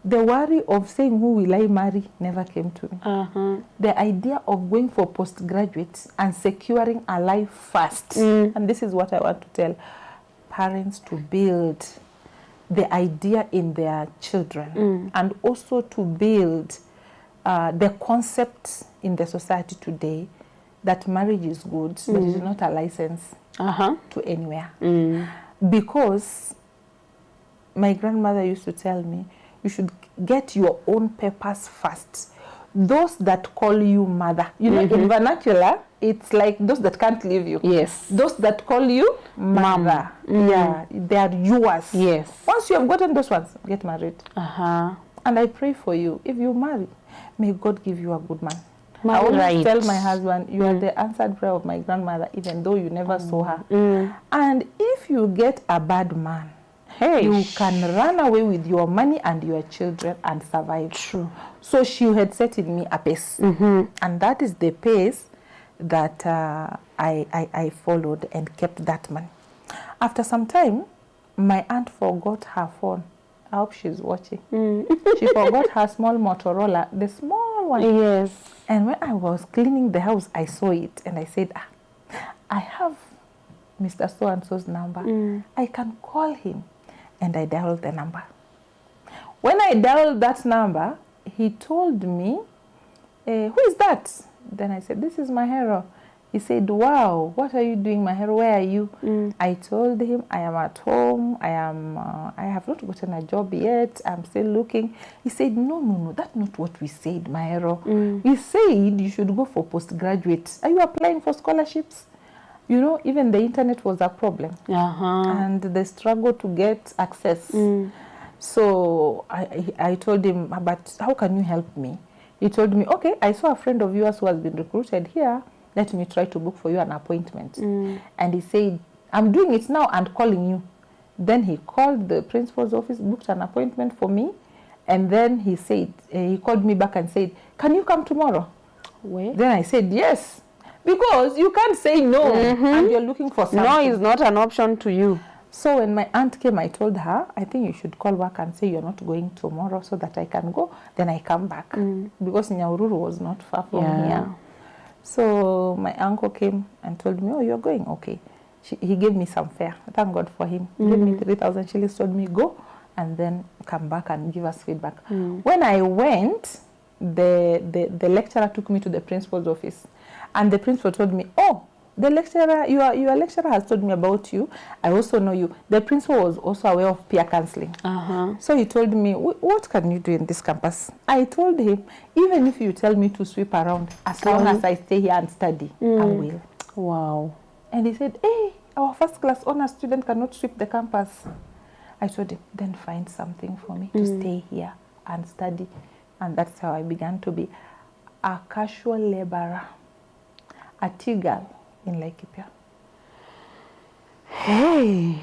The worry of saying who will I marry never came to me. The idea of going for postgraduate and securing a life first. And this is what I want to tell parents, to build the idea in their children and also to build the concept in the society today that marriage is good, but it is not a license to anywhere. Because my grandmother used to tell me, you should get your own papers first. Those that call you mother. You know, in vernacular, it's like those that can't leave you. Yes. Those that call you mother. Yeah, they are yours. Yes. Once you have gotten those ones, get married. Uh-huh. And I pray for you. If you marry, may God give you a good man. Marry I always right. tell my husband, you are the answered prayer of my grandmother, even though you never saw her. And if you get a bad man, Hey, you can run away with your money and your children and survive. True. So she had set in me a pace. And that is the pace that I followed and kept that money. After some time, my aunt forgot her phone. I hope she's watching. She forgot her small Motorola, the small one. Yes. And when I was cleaning the house, I saw it and I said, I have Mr. So-and-so's number. I can call him. And I dialed the number. When I dialed that number, he told me, who is that? Then I said, this is Mahero. He said, wow, what are you doing, Mahero? Where are you? I told him, I am at home. I have not gotten a job yet. I'm still looking. He said, no, that's not what we said, Mahero. We said you should go for postgraduate. Are you applying for scholarships? You know, even the internet was a problem. And the struggle to get access. So I told him, but how can you help me? He told me, okay, I saw a friend of yours who has been recruited here. Let me try to book for you an appointment. And he said, I'm doing it now and calling you. Then he called the principal's office, booked an appointment for me. And then he said, he called me back and said, can you come tomorrow? Where? Then I said, yes. Because you can't say no and you're looking for something. No is not an option to you. So when my aunt came, I told her, I think you should call back and say you're not going tomorrow so that I can go. Then I come back. Because Nyaururu was not far from here. So my uncle came and told me, oh, you're going? Okay. He gave me some fare. Thank God for him. He gave me 3,000 shillings, told me go and then come back and give us feedback. When I went, the lecturer took me to the principal's office. And the principal told me, oh, the lecturer, your lecturer has told me about you. I also know you. The principal was also aware of peer counseling. So he told me, what can you do in this campus? I told him, even if you tell me to sweep around, as long as I stay here and study, I will. Wow. And he said, hey, our first class honor student cannot sweep the campus. I told him, then find something for me to stay here and study. And that's how I began to be a casual laborer. A tea girl in Laikipia. Hey.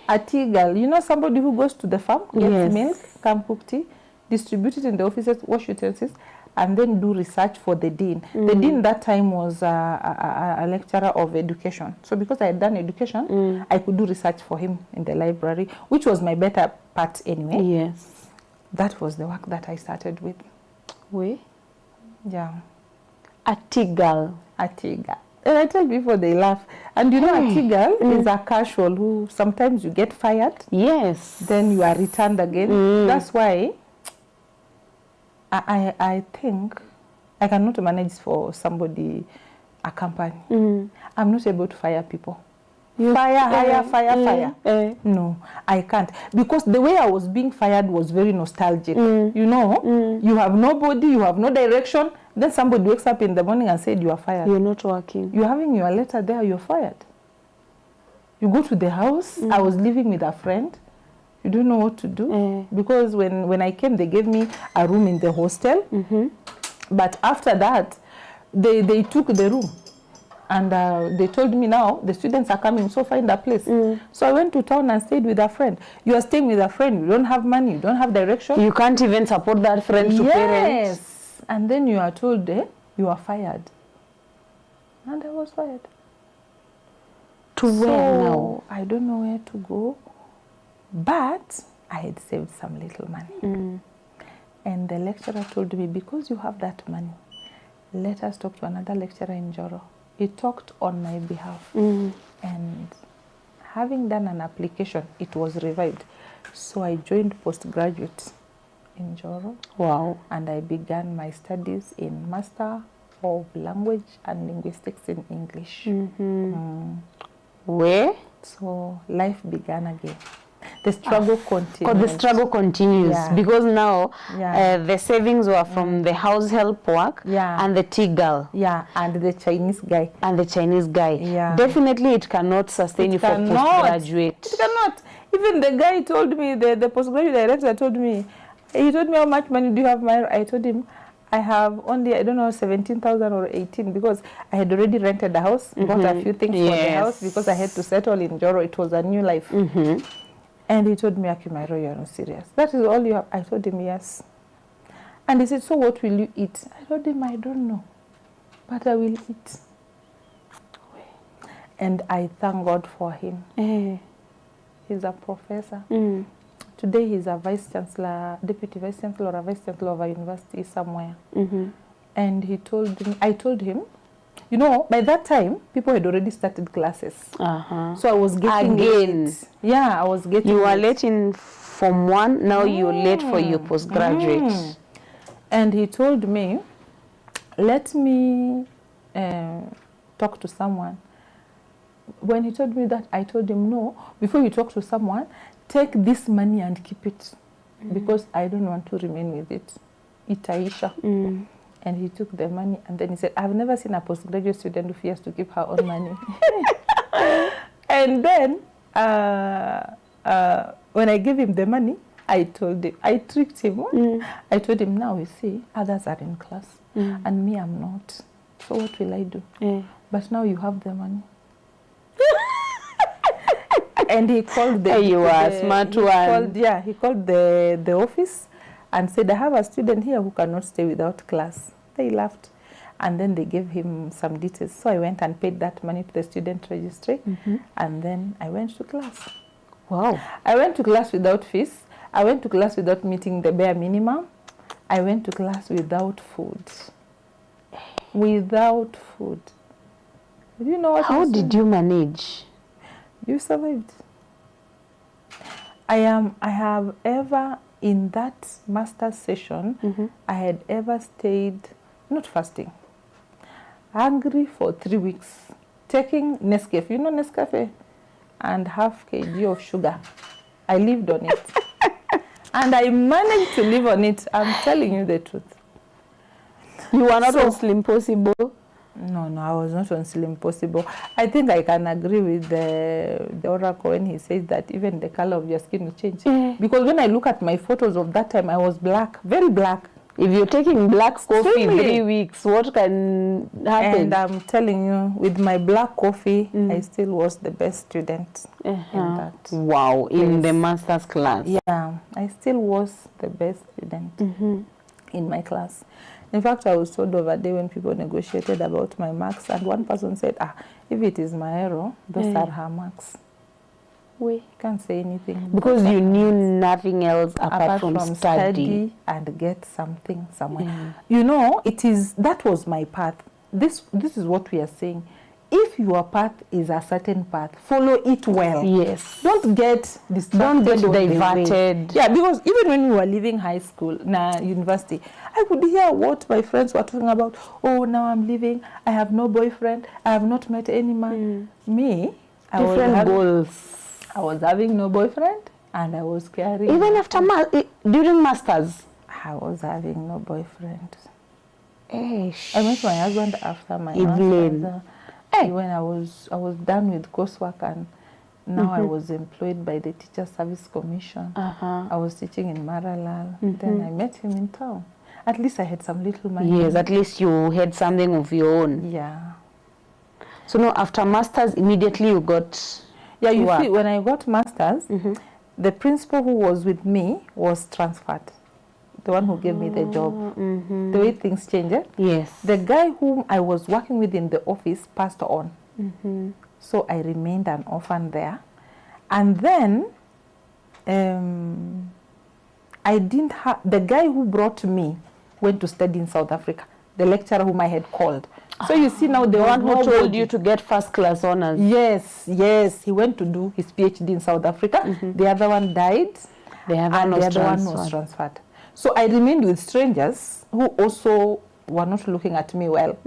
A tea girl. You know somebody who goes to the farm, gets milk, come cook tea, distribute it in the offices, wash utensils, and then do research for the dean. The dean that time was a lecturer of education. So because I had done education, I could do research for him in the library, which was my better part anyway. Yes. That was the work that I started with. Where? Yeah. A tea girl. A tea girl. And I tell people, they laugh. And you know, a tea girl is a casual who sometimes you get fired. Yes. Then you are returned again. That's why I think I cannot manage for somebody, a company. I'm not able to fire people. Fire. No, I can't. Because the way I was being fired was very nostalgic. You know, you have nobody, you have no direction. Then somebody wakes up in the morning and said, you are fired. You're not working. You're having your letter there, you're fired. You go to the house. I was living with a friend. You don't know what to do. Because when I came, they gave me a room in the hostel. But after that, they took the room. And they told me now, the students are coming, so find a place. So I went to town and stayed with a friend. You are staying with a friend, you don't have money, you don't have direction. You can't even support that friend to parents. Yes. And then you are told, you are fired. And I was fired. To where now? I don't know where to go. But I had saved some little money. And the lecturer told me, because you have that money, let us talk to another lecturer in Joro. He talked on my behalf. And having done an application, it was revived. So I joined postgraduate in Joro. Wow. And I began my studies in Master of Language and Linguistics in English. Where? So life began again. the struggle continues. Because the struggle continues. Because now the savings were from the house help work and the tea girl. Yeah, and the Chinese guy. And the Chinese guy. Yeah. Definitely it cannot sustain you for postgraduate. It cannot. Even the guy told me, the postgraduate director told me, he told me how much money do you have, Myra? I told him, I have only, I don't know, 17,000 or 18 because I had already rented the house, bought a few things for the house because I had to settle in Joro. It was a new life. And he told me, Aki Myra, you are not serious. That is all you have. I told him, yes. And he said, so what will you eat? I told him, I don't know, but I will eat. And I thank God for him. He's a professor. Today he's a vice chancellor, deputy vice chancellor or a vice chancellor of a university somewhere. And he told me, I told him, you know, by that time, people had already started classes. So I was getting late. Yeah, I was getting You were late in Form 1, now you're late for your postgraduate. And he told me, let me talk to someone. When he told me that, I told him, no, before you talk to someone, take this money and keep it. Because I don't want to remain with it. Itaisha. And he took the money and then he said, I've never seen a postgraduate student who fears to keep her own money. And then when I gave him the money, I told him, I tricked him. I told him, now you see, others are in class and me, I'm not. So what will I do? But now you have the money. And he called the... You are a smart one. He called the office and said, I have a student here who cannot stay without class. They laughed. And then they gave him some details. So I went and paid that money to the student registry. And then I went to class. Wow. I went to class without fees. I went to class without meeting the bare minimum. I went to class without food. Without food. Do you know what? How did you manage? You survived. I have ever, in that master's session, I had ever stayed, not fasting, hungry for 3 weeks, taking Nescafe, you know Nescafe, and half kg of sugar. I lived on it. And I managed to live on it. I'm telling you the truth. You were not on Slim Possible? No, I was not on Slim Possible. I think I can agree with the oracle when he says that even the color of your skin will change. Because when I look at my photos of that time, I was black, very black. If you're taking black coffee 3 weeks, what can happen? And I'm telling you, with my black coffee, I still was the best student in that. Wow, in the master's class. Yeah, I still was the best student in my class. In fact, I was told over there when people negotiated about my marks, and one person said, if it is my error, those are her marks. We can't say anything. Because you knew nothing else apart from study and get something somewhere. You know, that was my path. This is what we are saying. If your path is a certain path, follow it well. Yes. Don't get distracted. Don't get diverted. Yeah, because even when we were leaving high school, university, I could hear what my friends were talking about. Oh, now I'm leaving. I have no boyfriend. I have not met any man. Me, different goals. I was having no boyfriend, and I was carrying. Even after during masters, I was having no boyfriend. I met my husband after my Evelyn. When I was done with coursework, and now I was employed by the Teacher Service Commission. I was teaching in Maralal. Then I met him in town. At least I had some little money. Yes, at least you had something of your own. Yeah. So now after masters, immediately you got you see, when I got masters, the principal who was with me was transferred. The one who gave me the job. The way things changed. Yes. The guy whom I was working with in the office passed on. So I remained an orphan there. And then I didn't have, the guy who brought me went to study in South Africa, the lecturer whom I had called. So you see now the one who told you to get first class honors. Yes, he went to do his PhD in South Africa. The other one died. The other one was transferred. So I remained with strangers who also were not looking at me well.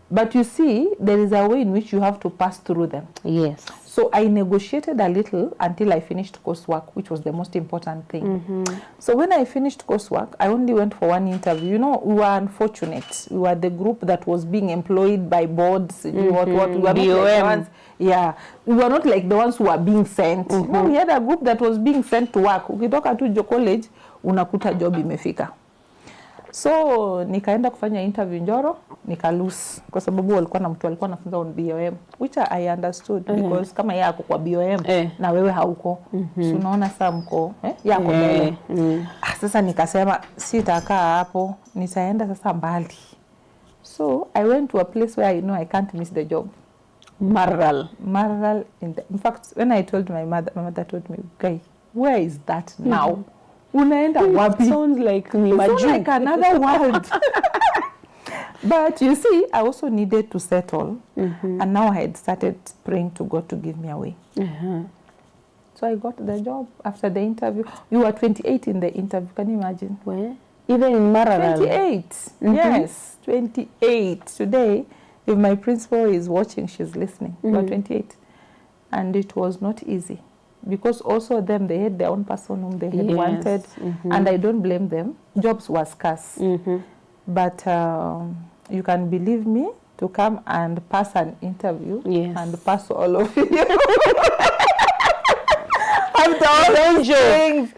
But you see, there is a way in which you have to pass through them. Yes. So I negotiated a little until I finished coursework, which was the most important thing. So when I finished coursework, I only went for one interview. You know, we were unfortunate. We were the group that was being employed by boards. What we were not like the ones, we were not like the ones who were being sent. No, we had a group that was being sent to work. Ukitoka tu jo college, unakuta job imefika. So nikaenda kufanya interview Njoro, nikalose kwa sababu walikuwa na mtu alikuwa anafunza on BOM, which I understood because kama yeye ako kwa BOM na wewe hauko, so unaona saa mko yako mbele. Sasa nikasema sitakaa hapo, nitaenda sasa mbali. So I went to a place where I know I can't miss the job. Marral. In fact, when I told my mother told me, "Guy, where is that now?" Unaenda wapi? Sounds like another world. But you see, I also needed to settle, and now I had started praying to God to give me a way. So I got the job after the interview. You were 28 in the interview. Can you imagine? Where? Even in Maralal? 28. Yes, 28. Today, if my principal is watching, she's listening. You were 28. And it was not easy. Because also them, they had their own person whom they had wanted. And I don't blame them. Jobs were scarce. But you can believe me, to come and pass an interview and pass all of you. After all those things.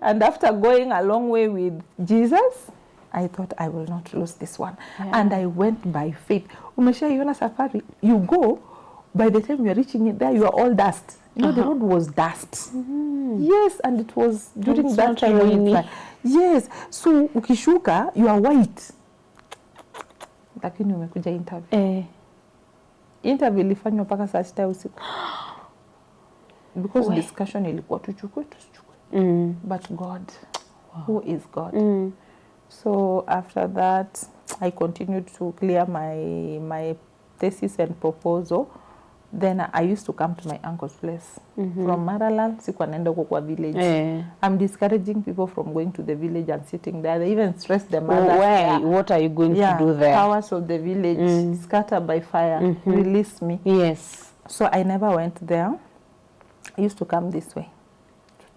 And after going a long way with Jesus, I thought I will not lose this one. And I went by faith. Umeshaiona safari, you go, by the time you are reaching it there, you are all dust. You know, the road was dust. Yes, and it was during that time. Yes, so ukishuka, you are white. Lakini umekuja interview. Interview ilifanywa mpaka saa 6 usiku. Because discussion ilikuwa tuchukue. But God, who is God? So after that, I continued to clear my thesis and proposal. Then I used to come to my uncle's place. From Maralal, sikuwa naenda huko kwa village. I'm discouraging people from going to the village and sitting there. They even stress the mother. What are you going to do there? Powers of the village, scattered by fire, release me. Yes. So I never went there. I used to come this way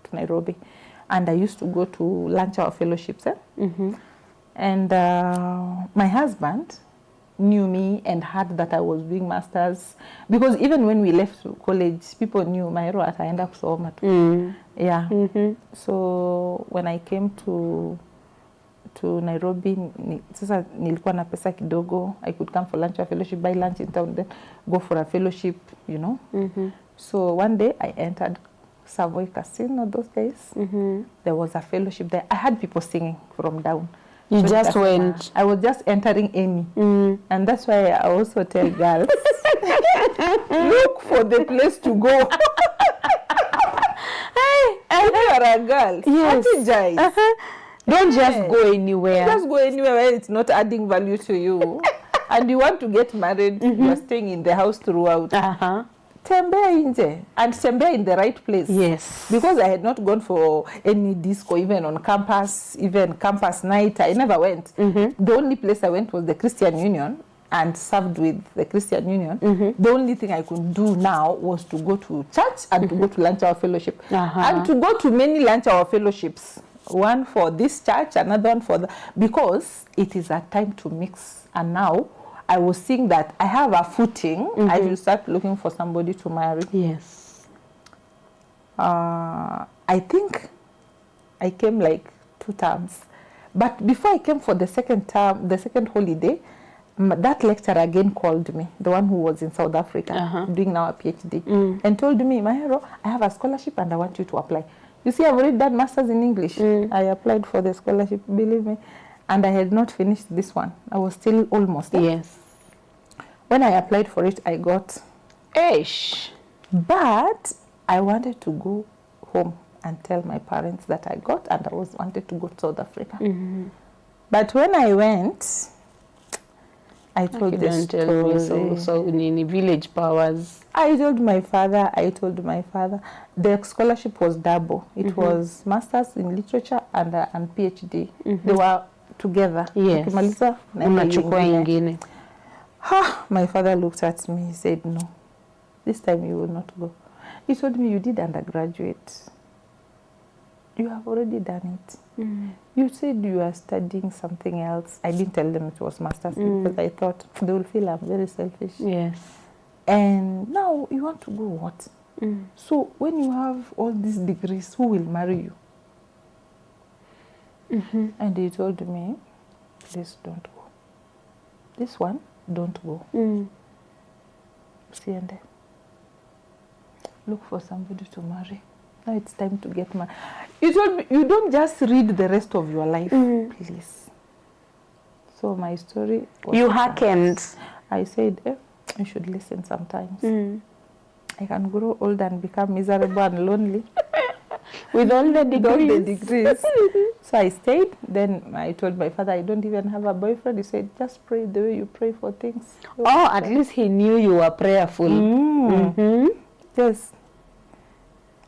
to Nairobi. And I used to go to lunch hour fellowships. And my husband knew me and heard that I was doing masters, because even when we left college, people knew Mairo ataenda kusoma tu. So when I came to Nairobi, sasa nilikuwa na pesa kidogo. I could come for lunch or fellowship, buy lunch in town, then go for a fellowship, you know. So one day I entered Savoy Casino those days. There was a fellowship there. I had people singing from down. You just went. I was just entering Amy. And that's why I also tell girls, look for the place to go. If you are a girl, strategize. Don't just go anywhere. Just go anywhere where it's not adding value to you. And you want to get married, you are staying in the house throughout. Tembea nje, and tembea in the right place. Yes. Because I had not gone for any disco, even on campus, even campus night. I never went. The only place I went was the Christian Union and served with the Christian Union. The only thing I could do now was to go to church and to go to lunch hour fellowship. And to go to many lunch hour fellowships. One for this church, another one for the... Because it is a time to mix. And now, I was seeing that I have a footing. I will start looking for somebody to marry. Yes. I think I came like 2 terms. But before I came for the second term, the second holiday, that lecturer again called me, the one who was in South Africa, doing now a PhD, and told me, Mahero, I have a scholarship and I want you to apply. You see, I've already done masters in English. I applied for the scholarship, believe me. And I had not finished this one. I was still almost there. Yes. When I applied for it, I got Ish. But I wanted to go home and tell my parents that I got, and I wanted to go to South Africa. But when I went, I told this story. So in village powers. I told my father. The scholarship was double. It was masters in literature and PhD. They were together. Yes. Unachukua ingine. My father looked at me. He said, no, this time you will not go. He told me, you did undergraduate. You have already done it. You said you are studying something else. I didn't tell them it was master's because I thought they will feel I'm very selfish. Yes. And now you want to go what? So when you have all these degrees, who will marry you? And he told me, please don't go. This one, don't go. See, and look for somebody to marry. Now it's time to get married. You told me, you don't just read the rest of your life, please. So my story was You hearkened. I said, you should listen sometimes. I can grow old and become miserable and lonely. With all the degrees. With all the degrees. So I stayed. Then I told my father, I don't even have a boyfriend. He said, just pray the way you pray for things. Oh, at least he knew you were prayerful. Yes.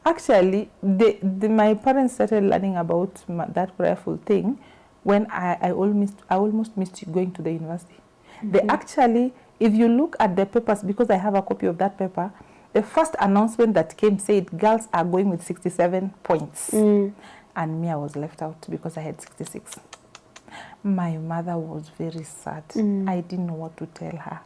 Actually, my parents started learning about that prayerful thing when I almost missed going to the university. They actually, if you look at the papers, because I have a copy of that paper, the first announcement that came said girls are going with 67 points. And me, I was left out because I had 66. My mother was very sad. I didn't know what to tell her.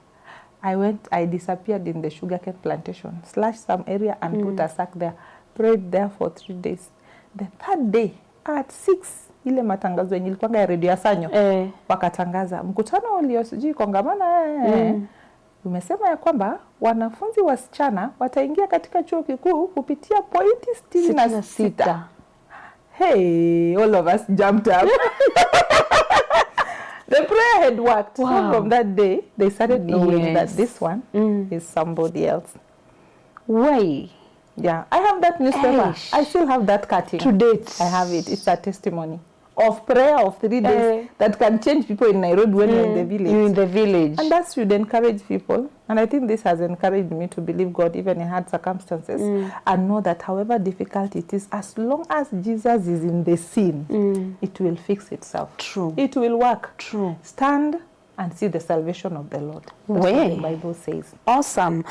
I disappeared in the sugarcane plantation, slashed some area and put a sack there, prayed there for 3 days. The third day, at 6, ile matangazo yenye ilikuwa ya radio ya Sanyo, wakatangaza, mkutano uliosijui kongamana, umesema ya kwamba wanafunzi wasichana wataingia katika chuo kikuu kupitia pointi 66. Hey, all of us jumped up. The prayer had worked. Wow. So from that day, they started knowing that this one is somebody else. Why? Yeah, I have that newspaper. I still have that cutting. To date. I have it. It's a testimony of prayer of 3 days that can change people in Nairobi when you're in the village. You're in the village. And that should encourage people. And I think this has encouraged me to believe God even in hard circumstances and know that however difficult it is, as long as Jesus is in the scene, it will fix itself. True. It will work. True. Stand and see the salvation of the Lord. That's what the Bible says. Awesome.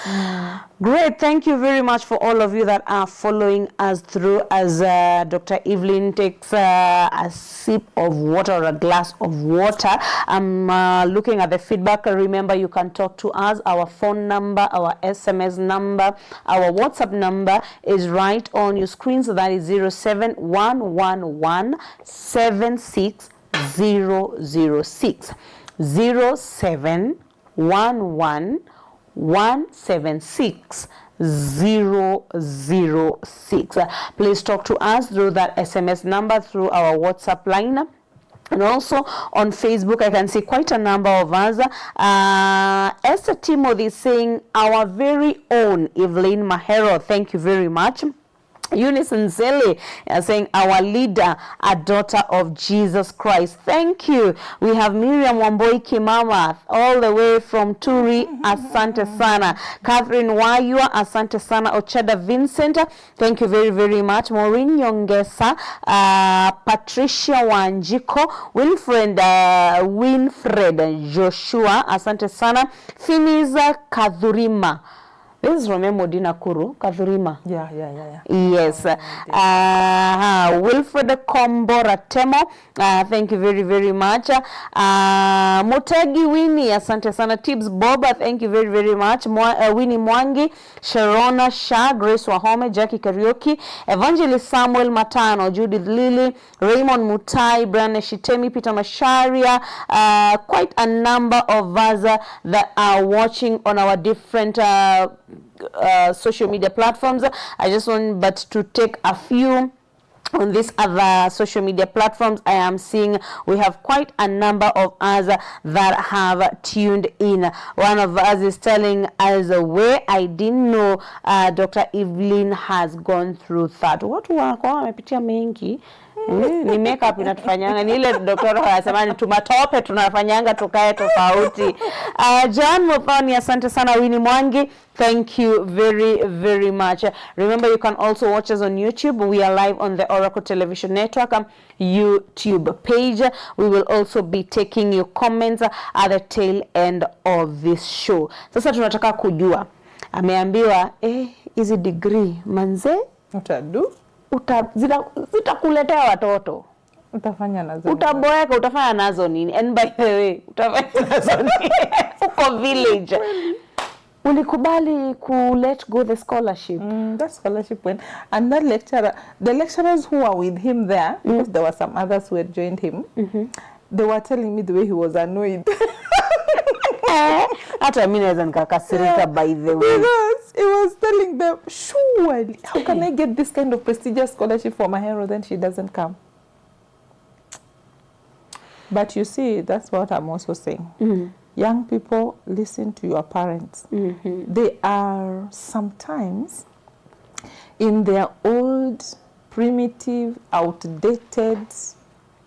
Great. Thank you very much for all of you that are following us through as Dr. Evelyn takes a sip of water or a glass of water. I'm looking at the feedback. Remember, you can talk to us. Our phone number, our SMS number, our WhatsApp number is right on your screen. So that is 07111 76006. 07111760006. Please talk to us through that SMS number, through our WhatsApp line. And also on Facebook, I can see quite a number of us. Esther Timothy saying, our very own Evelyn Mahero, thank you very much. Eunice Nzele saying, our leader, a daughter of Jesus Christ. Thank you. We have Miriam Wamboi Kimama all the way from Turi. Asante sana. Catherine Wayua, asante sana. Ochada Vincent, thank you very, very much. Maureen Yongesa, Patricia Wanjiko, Winfred Joshua, asante sana. Finiza Kadhurima. This is from Modina Kuru, Kadhurima. Yeah. Yes. Wilfred Kombora Temo, thank you very, very much. Motegi Winnie, asante sana. Tibbs Boba, thank you very, very much. Winnie Mwangi, Sharona Shah, Grace Wahome, Jackie Karaoke, Evangelist Samuel Matano, Judith Lily, Raymond Mutai, Brian Shitemi, Peter Masharia, quite a number of us that are watching on our different social media platforms. I just want to take a few on these other social media platforms. I am seeing we have quite a number of us that have tuned in. One of us is telling us where I didn't know Dr. Evelyn has gone through that. What wamepitia mengi Ni makeup inatufanyanga, ni ile daktari anasema ni tumatope tunafanyanga tukae tofauti. John Muthoni, asante sana. Winnie Mwangi, thank you very, very much. Remember, you can also watch us on YouTube. We are live on the Oracle Television Network YouTube page. We will also be taking your comments at the tail end of this show. Sasa tunataka kujua, ameambiwa hizi degree manze utadu zitakuletea watoto, utafanya nazo, utaboeka, utafanya nazo nini? And by the way, utafanya nazo nini? Uko village, ulikubali ku let go the scholarship. That scholarship went, and that lecturer, the lecturers who were with him there, because there were some others who had joined him, they were telling me the way he was annoyed. Hata mimi naweza nikakasirika, by the way. Because he was telling them, surely, how can I get this kind of prestigious scholarship for my hero, then she doesn't come? But you see, that's what I'm also saying. Young people, listen to your parents. They are sometimes in their old, primitive, outdated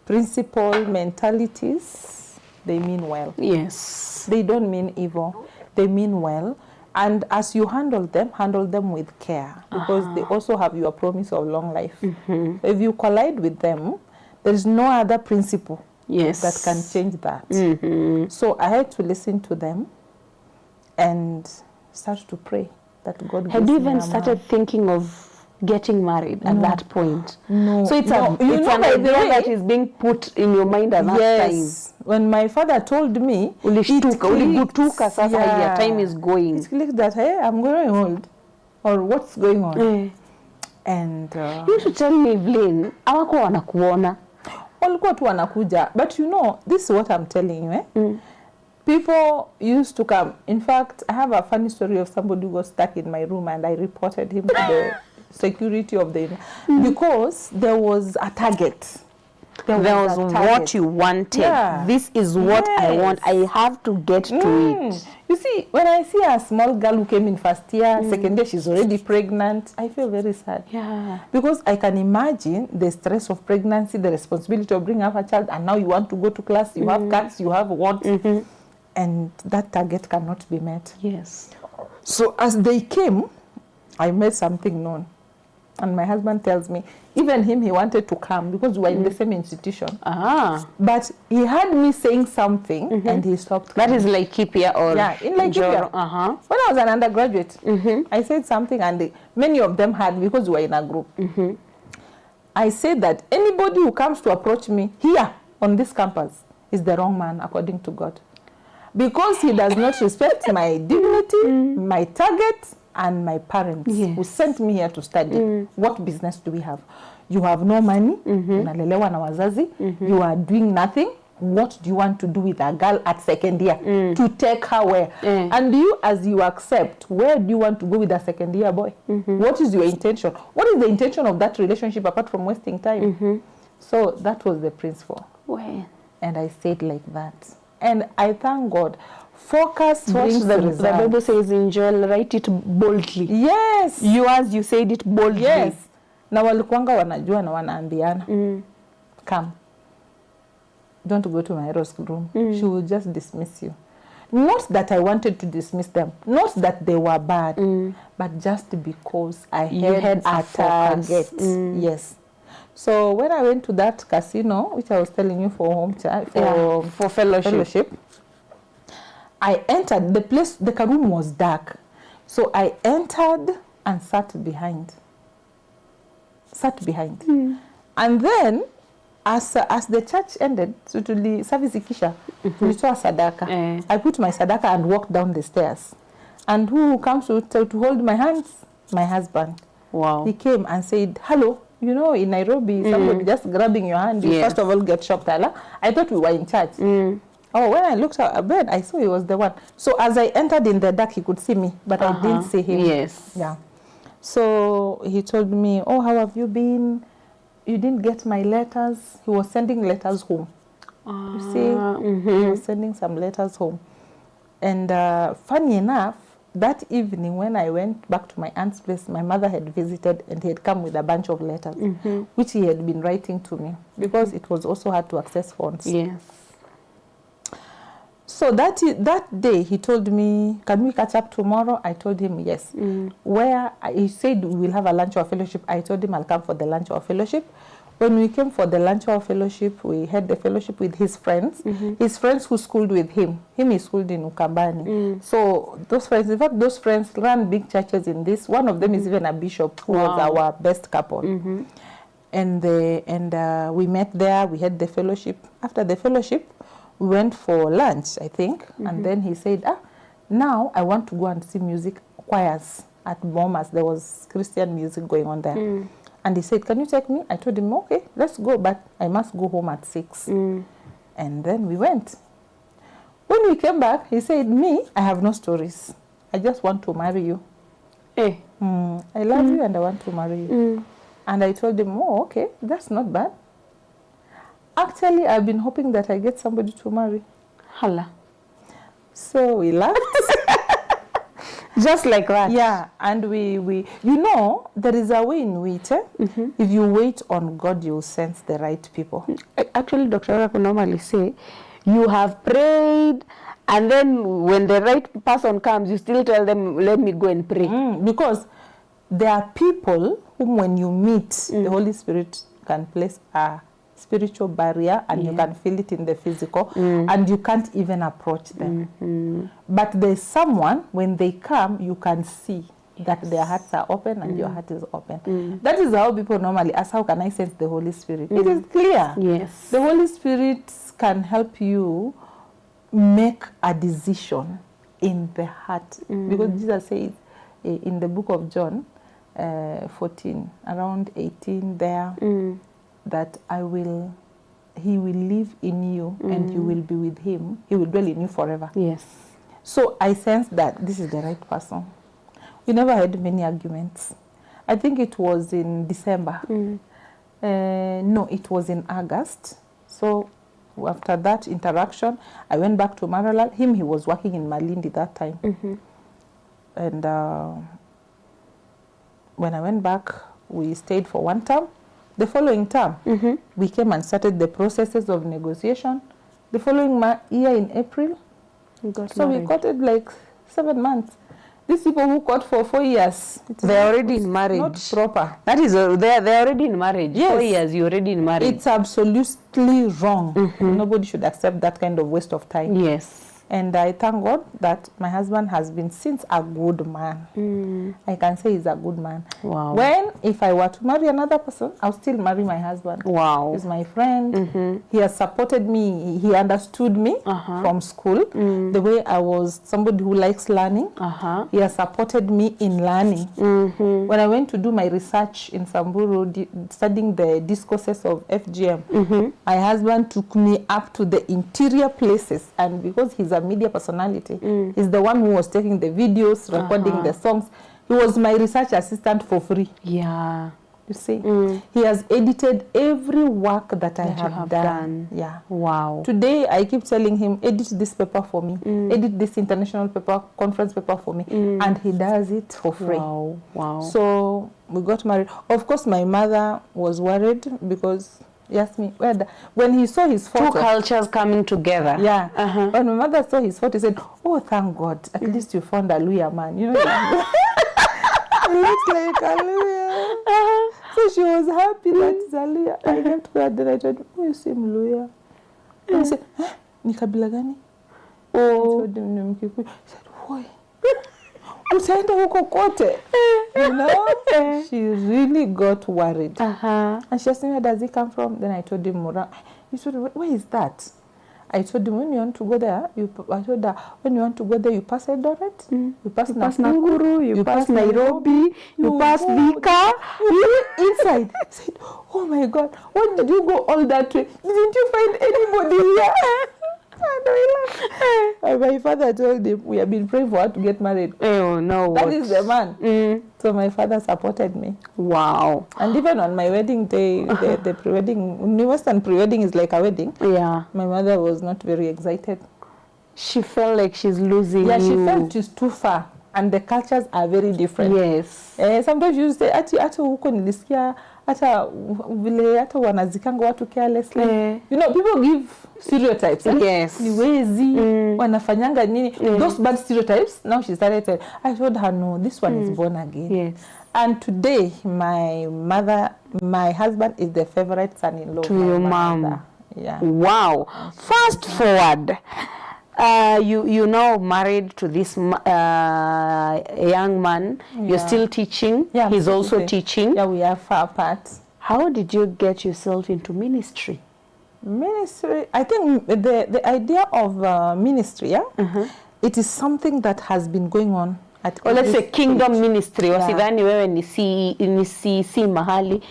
principle mentalities. They mean well. Yes. They don't mean evil. They mean well. And as you handle them with care, because they also have your promise of long life. If you collide with them, there is no other principle that can change that. So I had to listen to them and start to pray that God gives me. Had you even started thinking of getting married at that point? No. So it's an idea that is being put in your mind at that time. When my father told me, uligutuka sasa, your time is going. It clicked that, hey, I'm growing old. Or what's going on? And you should tell me, Evelyn, hawako wanakuona. Walikuwa tu wanakuja. But you know, this is what I'm telling you, people used to come. In fact, I have a funny story of somebody who got stuck in my room and I reported him to the security of the because there was a target. There was what you wanted. This is what I want. I have to get to it. You see, when I see a small girl who came in first year, second year, she's already pregnant, I feel very sad. Because I can imagine the stress of pregnancy, the responsibility of bringing up a child, and now you want to go to class, you have cats, you have what, and that target cannot be met. Yes. So as they came, I made something known. And my husband tells me, even him, he wanted to come because we were in the same institution. But he had me saying something and he stopped coming. That is Laikipia or... Yeah, in Laikipia. When I was an undergraduate, I said something and many of them had, because we were in a group. I said that anybody who comes to approach me here on this campus is the wrong man according to God. Because he does not respect my dignity, my target, and my parents who sent me here to study. What business do we have? You have no money, unalelewa na wazazi, you are doing nothing. What do you want to do with a girl at second year? To take her where? And you, as you accept, where do you want to go with a second year boy? What is your intention? What is the intention of that relationship apart from wasting time? So that was the principle. And I said like that. And I thank God. Focus brings the result. The Bible says in Joel, write it boldly. Yes. Yours, you said it boldly. Yes. Na walikuanga wanajua na wanaambiana. Come. Don't go to my hero's room. She will just dismiss you. Not that I wanted to dismiss them. Not that they were bad. But just because I had a target. Yes. So when I went to that casino, which I was telling you for for fellowship, I entered the place. The room was dark, so I entered and sat behind. And then, as the church ended, so to the service ikisha, tulitoa sadaka. I put my sadaka and walked down the stairs. And who comes to hold my hands? My husband. Wow. He came and said, "Hello. You know, in Nairobi, somebody just grabbing your hand, you first of all get shocked." I thought we were in church. Oh, when I looked at a bed, I saw he was the one. So as I entered in the dark, he could see me, but I didn't see him. Yes. Yeah. So he told me, "Oh, how have you been? You didn't get my letters." He was sending letters home. You see, he was sending some letters home. And funny enough, that evening when I went back to my aunt's place, my mother had visited and he had come with a bunch of letters, which he had been writing to me because it was also hard to access phones. Yes. So that day he told me, can we catch up tomorrow? I told him yes. Where he said we'll have a lunch or fellowship. I told him I'll come for the lunch or fellowship. When we came for the lunch or fellowship, we had the fellowship with his friends. His friends who schooled with him. He schooled in Ukambani. So those friends, in fact, those friends ran big churches in this. One of them is even a bishop who was our best couple. And we met there. We had the fellowship. After the fellowship, we went for lunch, I think. And then he said, now I want to go and see music choirs at Bomas. There was Christian music going on there. And he said, can you take me? I told him, okay, let's go, but I must go home at 6. And then we went. When we came back, he said, me, I have no stories. I just want to marry you. I love you and I want to marry you. And I told him, oh, okay, that's not bad. Actually, I've been hoping that I get somebody to marry. Hala. So we laughed. Just like that. Yeah, and we you know, there is a way in which if you wait on God, you'll sense the right people. Actually, Dr. Ora could normally say, you have prayed, and then when the right person comes, you still tell them, let me go and pray. Because there are people whom when you meet, the Holy Spirit can place a spiritual barrier and you can feel it in the physical and you can't even approach them. But there's someone, when they come, you can see that their hearts are open and your heart is open. That is how people normally ask, how can I sense the Holy Spirit? It is clear. Yes. The Holy Spirit can help you make a decision in the heart. Because Jesus says in the book of John 14, around 18 there, that he will live in you and you will be with him. He will dwell in you forever. Yes. So I sense that this is the right person. We never had many arguments. I think it was in December. No, it was in August. So after that interaction, I went back to Maralal. He was working in Malindi that time. And when I went back, we stayed for one term. The following term, we came and started the processes of negotiation. The following year in April, we courted like 7 months. These people who court for 4 years, they're already in marriage. Not proper. That is, they're already in marriage. Yes. 4 years, you're already in marriage. It's absolutely wrong. Nobody should accept that kind of waste of time. Yes. And I thank God that my husband has been since a good man. I can say he's a good man. Wow. When, if I were to marry another person, I'll still marry my husband. Wow. He's my friend. He has supported me. He understood me from school. The way I was somebody who likes learning. He has supported me in learning. When I went to do my research in Samburu, studying the discourses of FGM, my husband took me up to the interior places. And because he's a media personality, he's the one who was taking the videos, recording the songs. He was my research assistant for free. Yeah. You see, he has edited every work that I have done. Yeah. Wow. Today, I keep telling him, edit this paper for me, edit this international paper, conference paper for me, and he does it for free. Wow. Wow. So we got married. Of course, my mother was worried because he asked me, when he saw his photo. Two cultures coming together. Yeah. When my mother saw his photo, he said, oh, thank God, at least you found a Luya man. You know, he looks like a Luya. So she was happy that it's a Luya. I came to her, then I told him, oh, you seem Luya. And he said, ni kabila gani? Oh. I told him, ni Mkikuyu. He said, why? Utaenda huko kote. You know? She really got worried. And she asked me, where does he come from? Then I told him, Mura. He said, where is that? I told him, when you want to go there, I told her, when you want to go there, you pass Eldoret, you pass Nakuru, you pass Nairobi, you pass Thika. You inside. I said, oh my God, why did you go all that way? Didn't you find anybody here? And my father told him, we have been praying for her to get married. Oh, no. That is the man. So my father supported me. Wow. And even on my wedding day, the pre-wedding, in Western pre-wedding is like a wedding. Yeah. My mother was not very excited. She felt like she's losing Yeah, you. she felt she's too far. and the cultures are very different. Yes. Sometimes you say ati huko nilisikia hata vile hata wanazikanga watu carelessly. You know, people give stereotypes. Yes. Ni wezi, wanafanyanga nini. Those bad stereotypes, now she started to, I told her, no, this one is born again. Yes. And today, my husband is the favorite son-in-law to your mom. Yeah. Wow. Fast forward. You now married to this young man. You're still teaching. Yeah, he's also teaching. Yeah, we are far apart. How did you get yourself into ministry? Ministry, I think the idea of ministry, it is something that has been going on at let's say kingdom stage. ministry. Wasidhani wewe ni si mahali.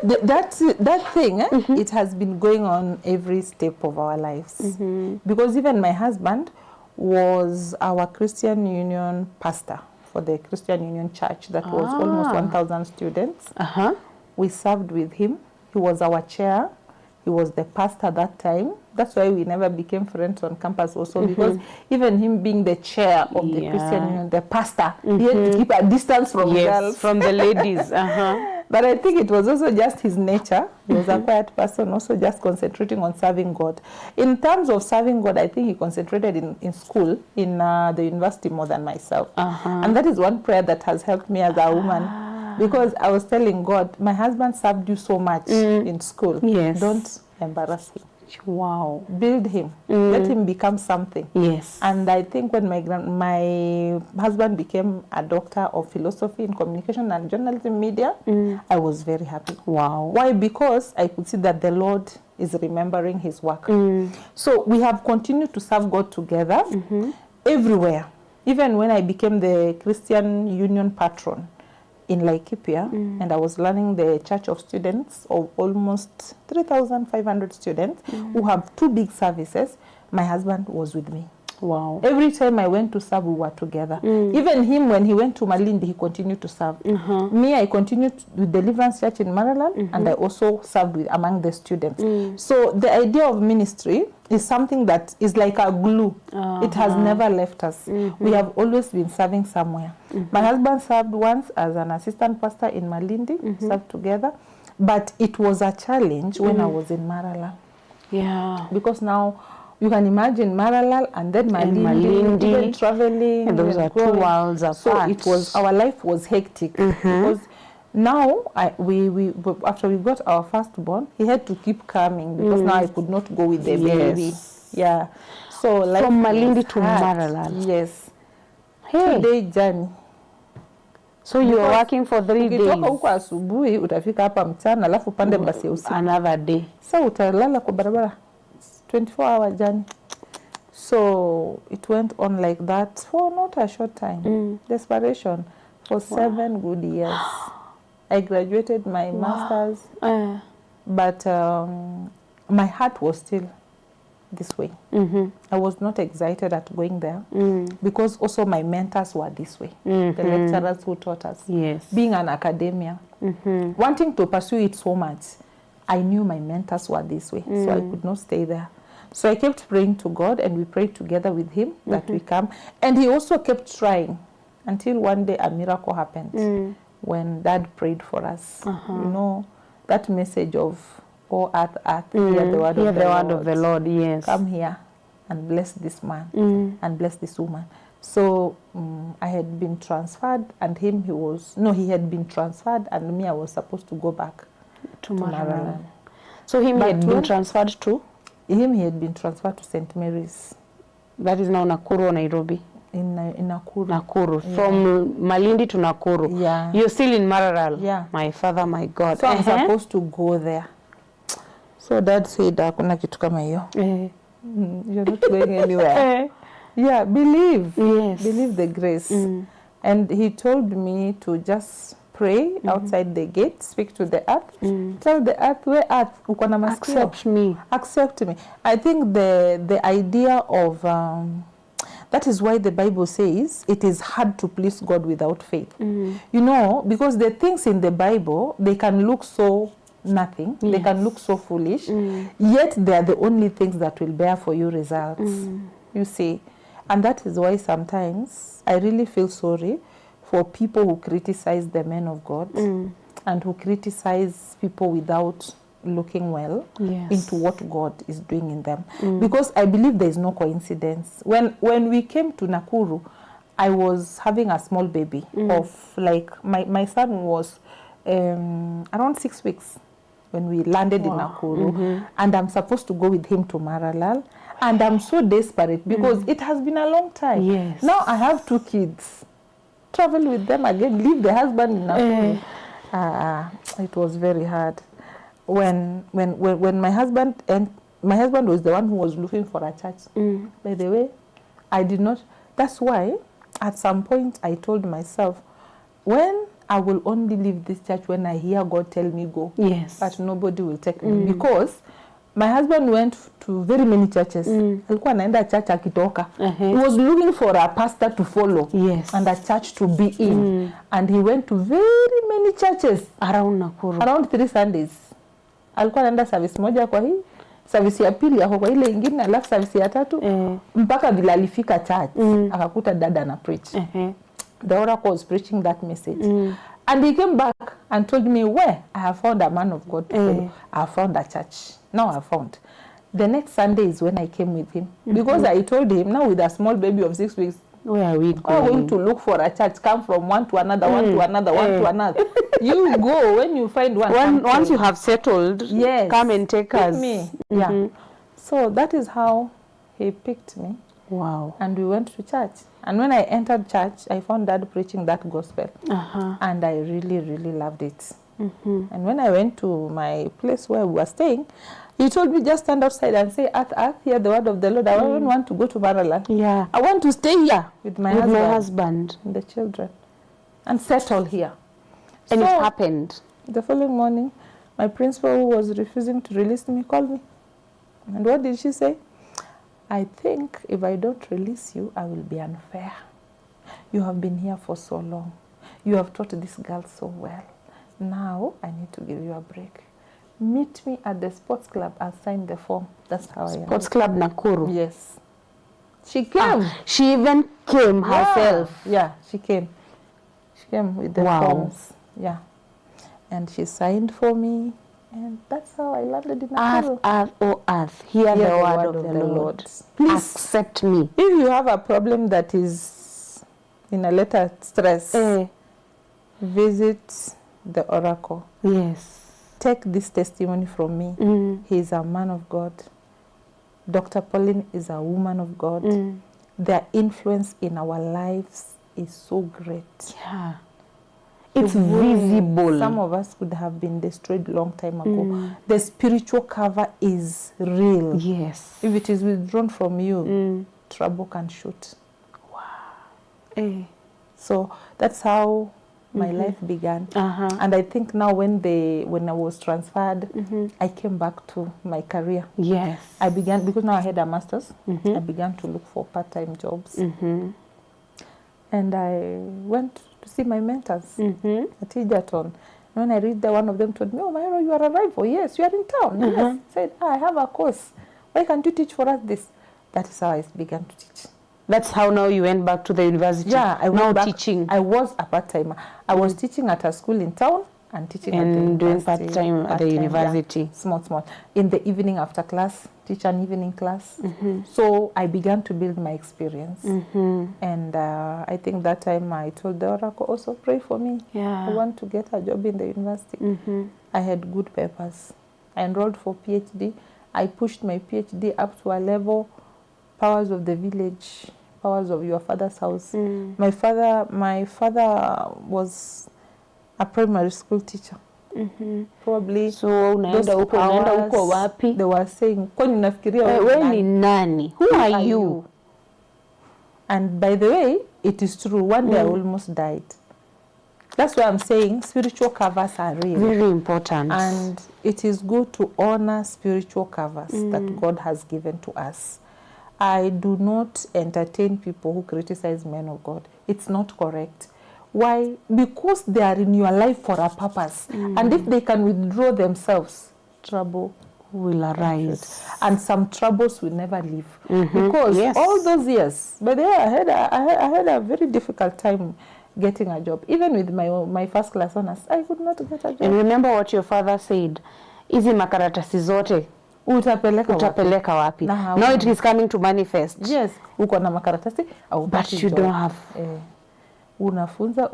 That thing, it has been going on every step of our lives. Because even my husband was our Christian Union pastor for the Christian Union Church that was almost 1,000 students. We served with him. He was our chair. He was the pastor that time. That's why we never became friends on campus also, because even him being the chair of the Christian Union, the pastor, he had to keep a distance from girls. From the ladies. But I think it was also just his nature. He was a quiet person, also just concentrating on serving God. In terms of serving God, I think he concentrated in school, in the university more than myself. And that is one prayer that has helped me as a woman. Because I was telling God, my husband served you so much in school. Yes. Don't embarrass him. Wow. Build him. Let him become something. Yes. And I think when my husband became a doctor of philosophy in communication and journalism media, I was very happy. Wow. Why? Because I could see that the Lord is remembering his work. So we have continued to serve God together everywhere. Even when I became the Christian Union patron in Laikipia, and I was learning the church of students of almost 3,500 students who have 2 big services, my husband was with me. Wow. Every time I went to serve, we were together. Even him, when he went to Malindi, he continued to serve. Me, I continued with Deliverance Church in Maraland, and I also served among the students. So the idea of ministry is something that is like a glue. It has never left us. We have always been serving somewhere. My husband served once as an assistant pastor in Malindi, served together. But it was a challenge when I was in Marala. Yeah. Because now, you can imagine Maralal and then Malindi, even traveling. And those are 2 worlds apart. So it was, our life was hectic. Because now, after we got our firstborn, he had to keep coming because now I could not go with the baby. Yeah. So life from Malindi to hard. Maralal. Yes. Hey. 2-day journey. So you were working for 3 days. Ukitoka huko asubuhi, utafika hapa mchana, alafu pande basi ya usiku. Another day. So utalala kwa barabara. 24-hour journey. So it went on like that for not a short time. Desperation for 7 good years. I graduated my master's, but my heart was still this way. I was not excited at going there because also my mentors were this way. The lecturers who taught us. Yes. Being an academia, wanting to pursue it so much, I knew my mentors were this way, so I could not stay there. So I kept praying to God, and we prayed together with him that we come. And he also kept trying until one day a miracle happened when Dad prayed for us. You know, that message of, "Oh, earth, earth, hear the word of the Lord. Yes. Come here and bless this man and bless this woman." So I had been transferred, and he had been transferred, and me, I was supposed to go back to Maraland. So he had been transferred to? He had been transferred to St. Mary's. That is now Nakuru or Nairobi? In Nakuru. Nakuru. Yeah. From Malindi to Nakuru. Yeah. You're still in Mararal. Yeah. My father, my God. So I'm supposed to go there. So Dad said, "Hakuna kitu kama hiyo. You're not going anywhere." Yeah, believe. Yes. Believe the grace. And he told me to just pray outside the gate, speak to the earth, tell the earth, "Where earth, uko na masikio. Accept me. Accept me." I think the idea of that is why the Bible says it is hard to please God without faith. You know, because the things in the Bible, they can look so nothing, they can look so foolish, yet they are the only things that will bear for you results. You see, And that is why sometimes I really feel sorry for people who criticize the men of God and who criticize people without looking well into what God is doing in them. Because I believe there is no coincidence. When we came to Nakuru, I was having a small baby of like, my son was around 6 weeks when we landed in Nakuru, and I'm supposed to go with him to Maralal, and I'm so desperate because it has been a long time. Yes. Now I have 2 kids, travel with them again, leave the husband in Nakuru. It was very hard. When my husband was the one who was looking for a church. By the way, I did not. That's why at some point I told myself, when I will only leave this church when I hear God tell me go. Yes. But nobody will take me. Because my husband went to very many churches. Alikuwa anaenda church akitoka. He was looking for a pastor to follow. Yes. And a church to be in. And he went to very many churches. Around Nakuru. Around 3 Sundays. Alikuwa anaenda service moja kwa hii. Service ya pili yako kwa ile ingine, alafu service ya tatu. Mpaka vile alifika church. Akakuta dada na preach. The oracle was preaching that message. And he came back and told me, where? I have found a man of God to follow. I have found a church. Now I found. The next Sunday is when I came with him. Because I told him, now with a small baby of 6 weeks, where are we going? We're going to look for a church. Come from one to another, one to another, one to another. You go when you find one. Once you have settled, come and take us. Me. Yeah. So that is how he picked me. Wow. And we went to church. And when I entered church, I found Dad preaching that gospel. And I really, really loved it. And when I went to my place where we were staying, he told me, just stand outside and say, Earth, hear the word of the Lord. I don't want to go to Maraland. Yeah. I want to stay here with my husband and the children and settle here. And so, it happened. The following morning, my principal, who was refusing to release me, called me. And what did she say? I think if I don't release you, I will be unfair. You have been here for so long. You have taught this girl so well. Now I need to give you a break. Meet me at the sports club. I'll sign the form. That's how I am. Sports club Nakuru. Yes. She came. She even came herself. Yeah, she came. She came with the forms. Yeah. And she signed for me. And that's how I landed in Nakuru. Earth, oh earth, hear the word of the Lord. Please accept me. If you have a problem that is in a letter stress, visit the oracle. Yes. Take this testimony from me. He is a man of God. Dr. Pauline is a woman of God. Their influence in our lives is so great. Yeah. It's visible. Some of us could have been destroyed long time ago. The spiritual cover is real. Yes. If it is withdrawn from you, trouble can shoot. Wow. So that's how my life began. And I think now when I was transferred, I came back to my career. Yes. I began, because now I had a master's, I began to look for part-time jobs. And I went to see my mentors at Egerton. When I read there, one of them told me, oh, Myro, you are a rival. Yes, you are in town. Yes. I said, I have a course. Why can't you teach for us this? That is how I began to teach. That's how now you went back to the university. Yeah, I went back teaching. I was a part-timer. I was teaching at a school in town and teaching at the university. Doing part-time at the university. Yeah. Small. In the evening after class, teach an evening class. So I began to build my experience. And I think that time I told the oracle, also pray for me. Yeah. I want to get a job in the university. I had good papers. I enrolled for PhD. I pushed my PhD up to a level, powers of the village, powers of your father's house. My father was a primary school teacher. Probably. So unaenda huko wapi? They were saying, kwani nafikiria wewe ni nani? Who are you? And by the way, it is true. One day I almost died. That's why I'm saying spiritual covers are real. Very important. And it is good to honor spiritual covers that God has given to us. I do not entertain people who criticize men of God. It's not correct. Why? Because they are in your life for a purpose. And if they can withdraw themselves, trouble will arise. And some troubles will never leave. Because Yes. all those years, but yeah, I had a very difficult time getting a job. Even with my first class honors, I could not get a job. And remember what your father said, hizi makaratasi zote utapeleka wapi? Now it is coming to manifest. Yes, uko na makaratasi au but you don't have. Unafunza,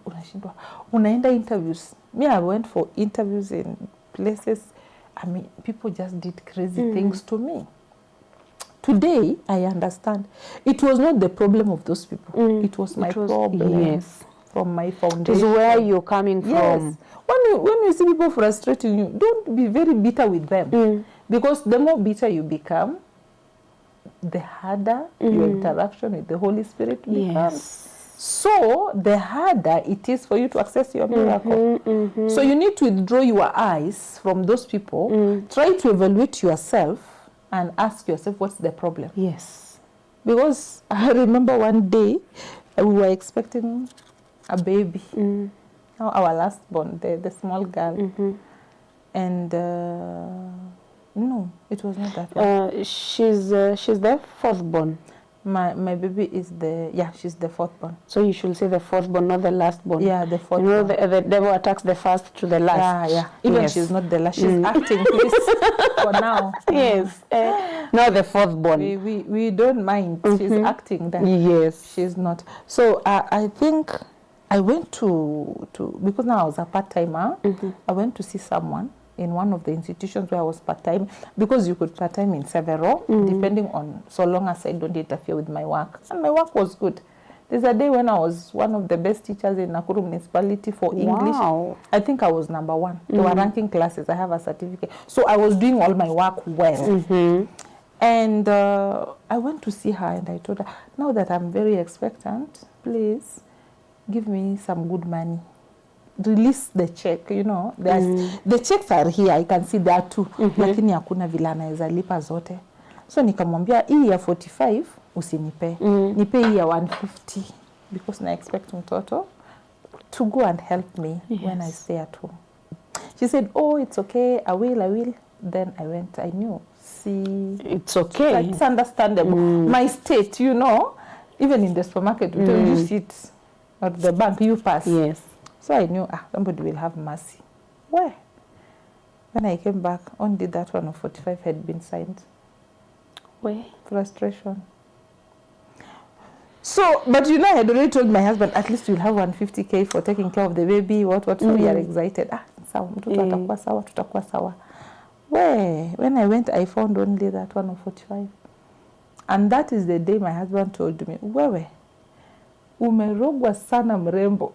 unashindwa. Unaenda interviews. Me, I went for interviews in places. I mean, people just did crazy things to me. Today, I understand. It was not the problem of those people. It was my problem. Yes. From my foundation. It is where you're coming from. Yes. When you see people frustrating you, don't be very bitter with them. Because the more bitter you become, the harder your interaction with the Holy Spirit becomes. Yes. So, the harder it is for you to access your miracle. So, you need to withdraw your eyes from those people, try to evaluate yourself, and ask yourself, what's the problem? Yes. Because I remember one day, we were expecting a baby. Our last born, the small girl. And no, it was not that one. She's the fourth born. My baby is she's the fourth born. So you should say the fourth born, not the last born. Yeah, the fourth born. The devil attacks the first to the last. Yeah. Even she's not the last. She's acting, please, for now. Yes. Now the fourth born. We don't mind. She's acting that. Yes. She's not. So I think I went to because now I was a part-timer, I went to see someone in one of the institutions where I was part-time, because you could part-time in several, depending on, so long as I don't interfere with my work. And my work was good. There's a day when I was one of the best teachers in Nakuru municipality for English. I think I was #1. They were ranking classes. I have a certificate. So I was doing all my work well. And I went to see her and I told her, now that I'm very expectant, please give me some good money. Release the check, you know. The checks are here, I can see there too. Lakini hakuna vile anaweza lipa zote. So nikamwambia hii ya 45 usinipe. Nipe hii ya 150 because na expect mtoto to go and help me when I stay at home. She said, "Oh, it's okay. I will." Then I went. I knew. See, it's okay. It's understandable. My state, you know, even in the supermarket, you sit at the bank, you pass. Yes. So I knew, somebody will have mercy. Where? When I came back, only that one of 45 had been signed. Where? Frustration. So, but you know, I had already told my husband, at least you'll have 150K for taking care of the baby, what, so we are excited. Sawa, mtoto atakuwa sawa, tutakuwa sawa. Where? When I went, I found only that one of 45. And that is the day my husband told me, wewe, umerogwa sana mrembo.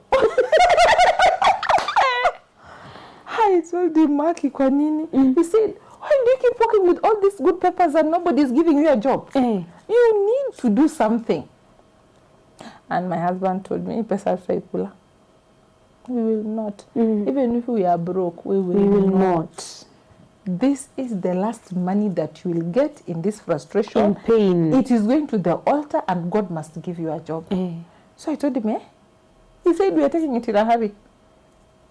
I told him, Maki, kwa nini? He said, why do you keep working with all these good papers and nobody's giving you a job? You need to do something. And my husband told me, pesa saipula. We will not. Even if we are broke, we will not. This is the last money that you will get in this frustration. And pain. It is going to the altar and God must give you a job. So I told him, He said, we are taking it in a hurry.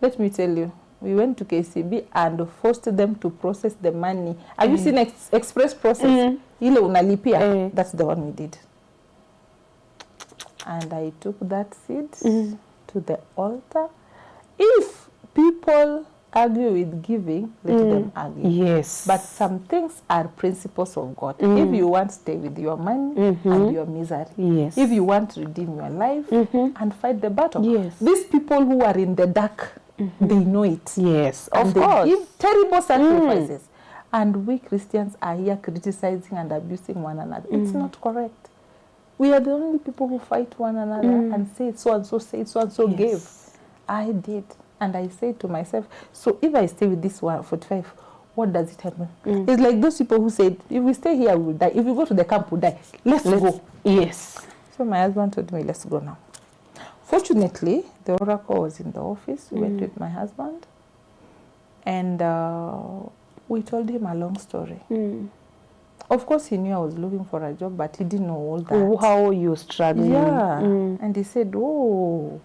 Let me tell you. We went to KCB and forced them to process the money. Have you seen express process? Ile unalipia. That's the one we did. And I took that seed to the altar. If people argue with giving, let them argue. Yes. But some things are principles of God. If you want, stay with your money and your misery. Yes. If you want, redeem your life and fight the battle. Yes. These people who are in the dark, they know it. Yes, of course. They give terrible sacrifices. And we Christians are here criticizing and abusing one another. It's not correct. We are the only people who fight one another and say so-and-so said, so-and-so gave. I did. And I said to myself, so if I stay with this 145, what does it happen? It's like those people who said, if we stay here, we will die. If we go to the camp, we'll die. Let's go. Yes. So my husband told me, let's go now. Fortunately, the oracle was in the office. We went with my husband. And we told him a long story. Of course, he knew I was looking for a job, but he didn't know all that. How you struggling. Yeah. And he said, oh,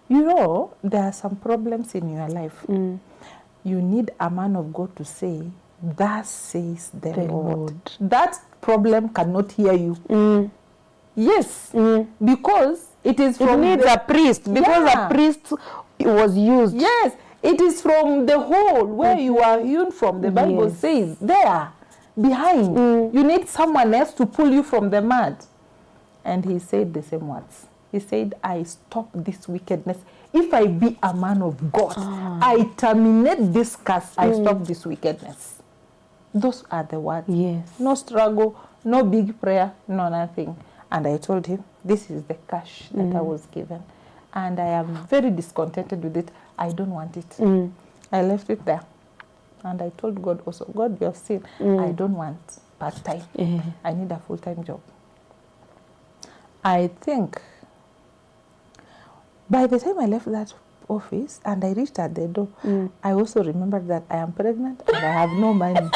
you know, there are some problems in your life. You need a man of God to say, thus says the Lord. That problem cannot hear you. Yes, because it is from it needs a priest, because a priest was used. Yes, it is from the hole where you are hewn from. The Bible says there, behind. You need someone else to pull you from the mud. And he said the same words. He said, I stop this wickedness. If I be a man of God, I terminate this curse. I stop this wickedness. Those are the words. Yes. No struggle, no big prayer, no nothing. And I told him, this is the cash that I was given. And I am very discontented with it. I don't want it. I left it there. And I told God also, God, you have seen, I don't want part-time. I need a full-time job. I think by the time I left that office and I reached at the door, I also remembered that I am pregnant and I have no money.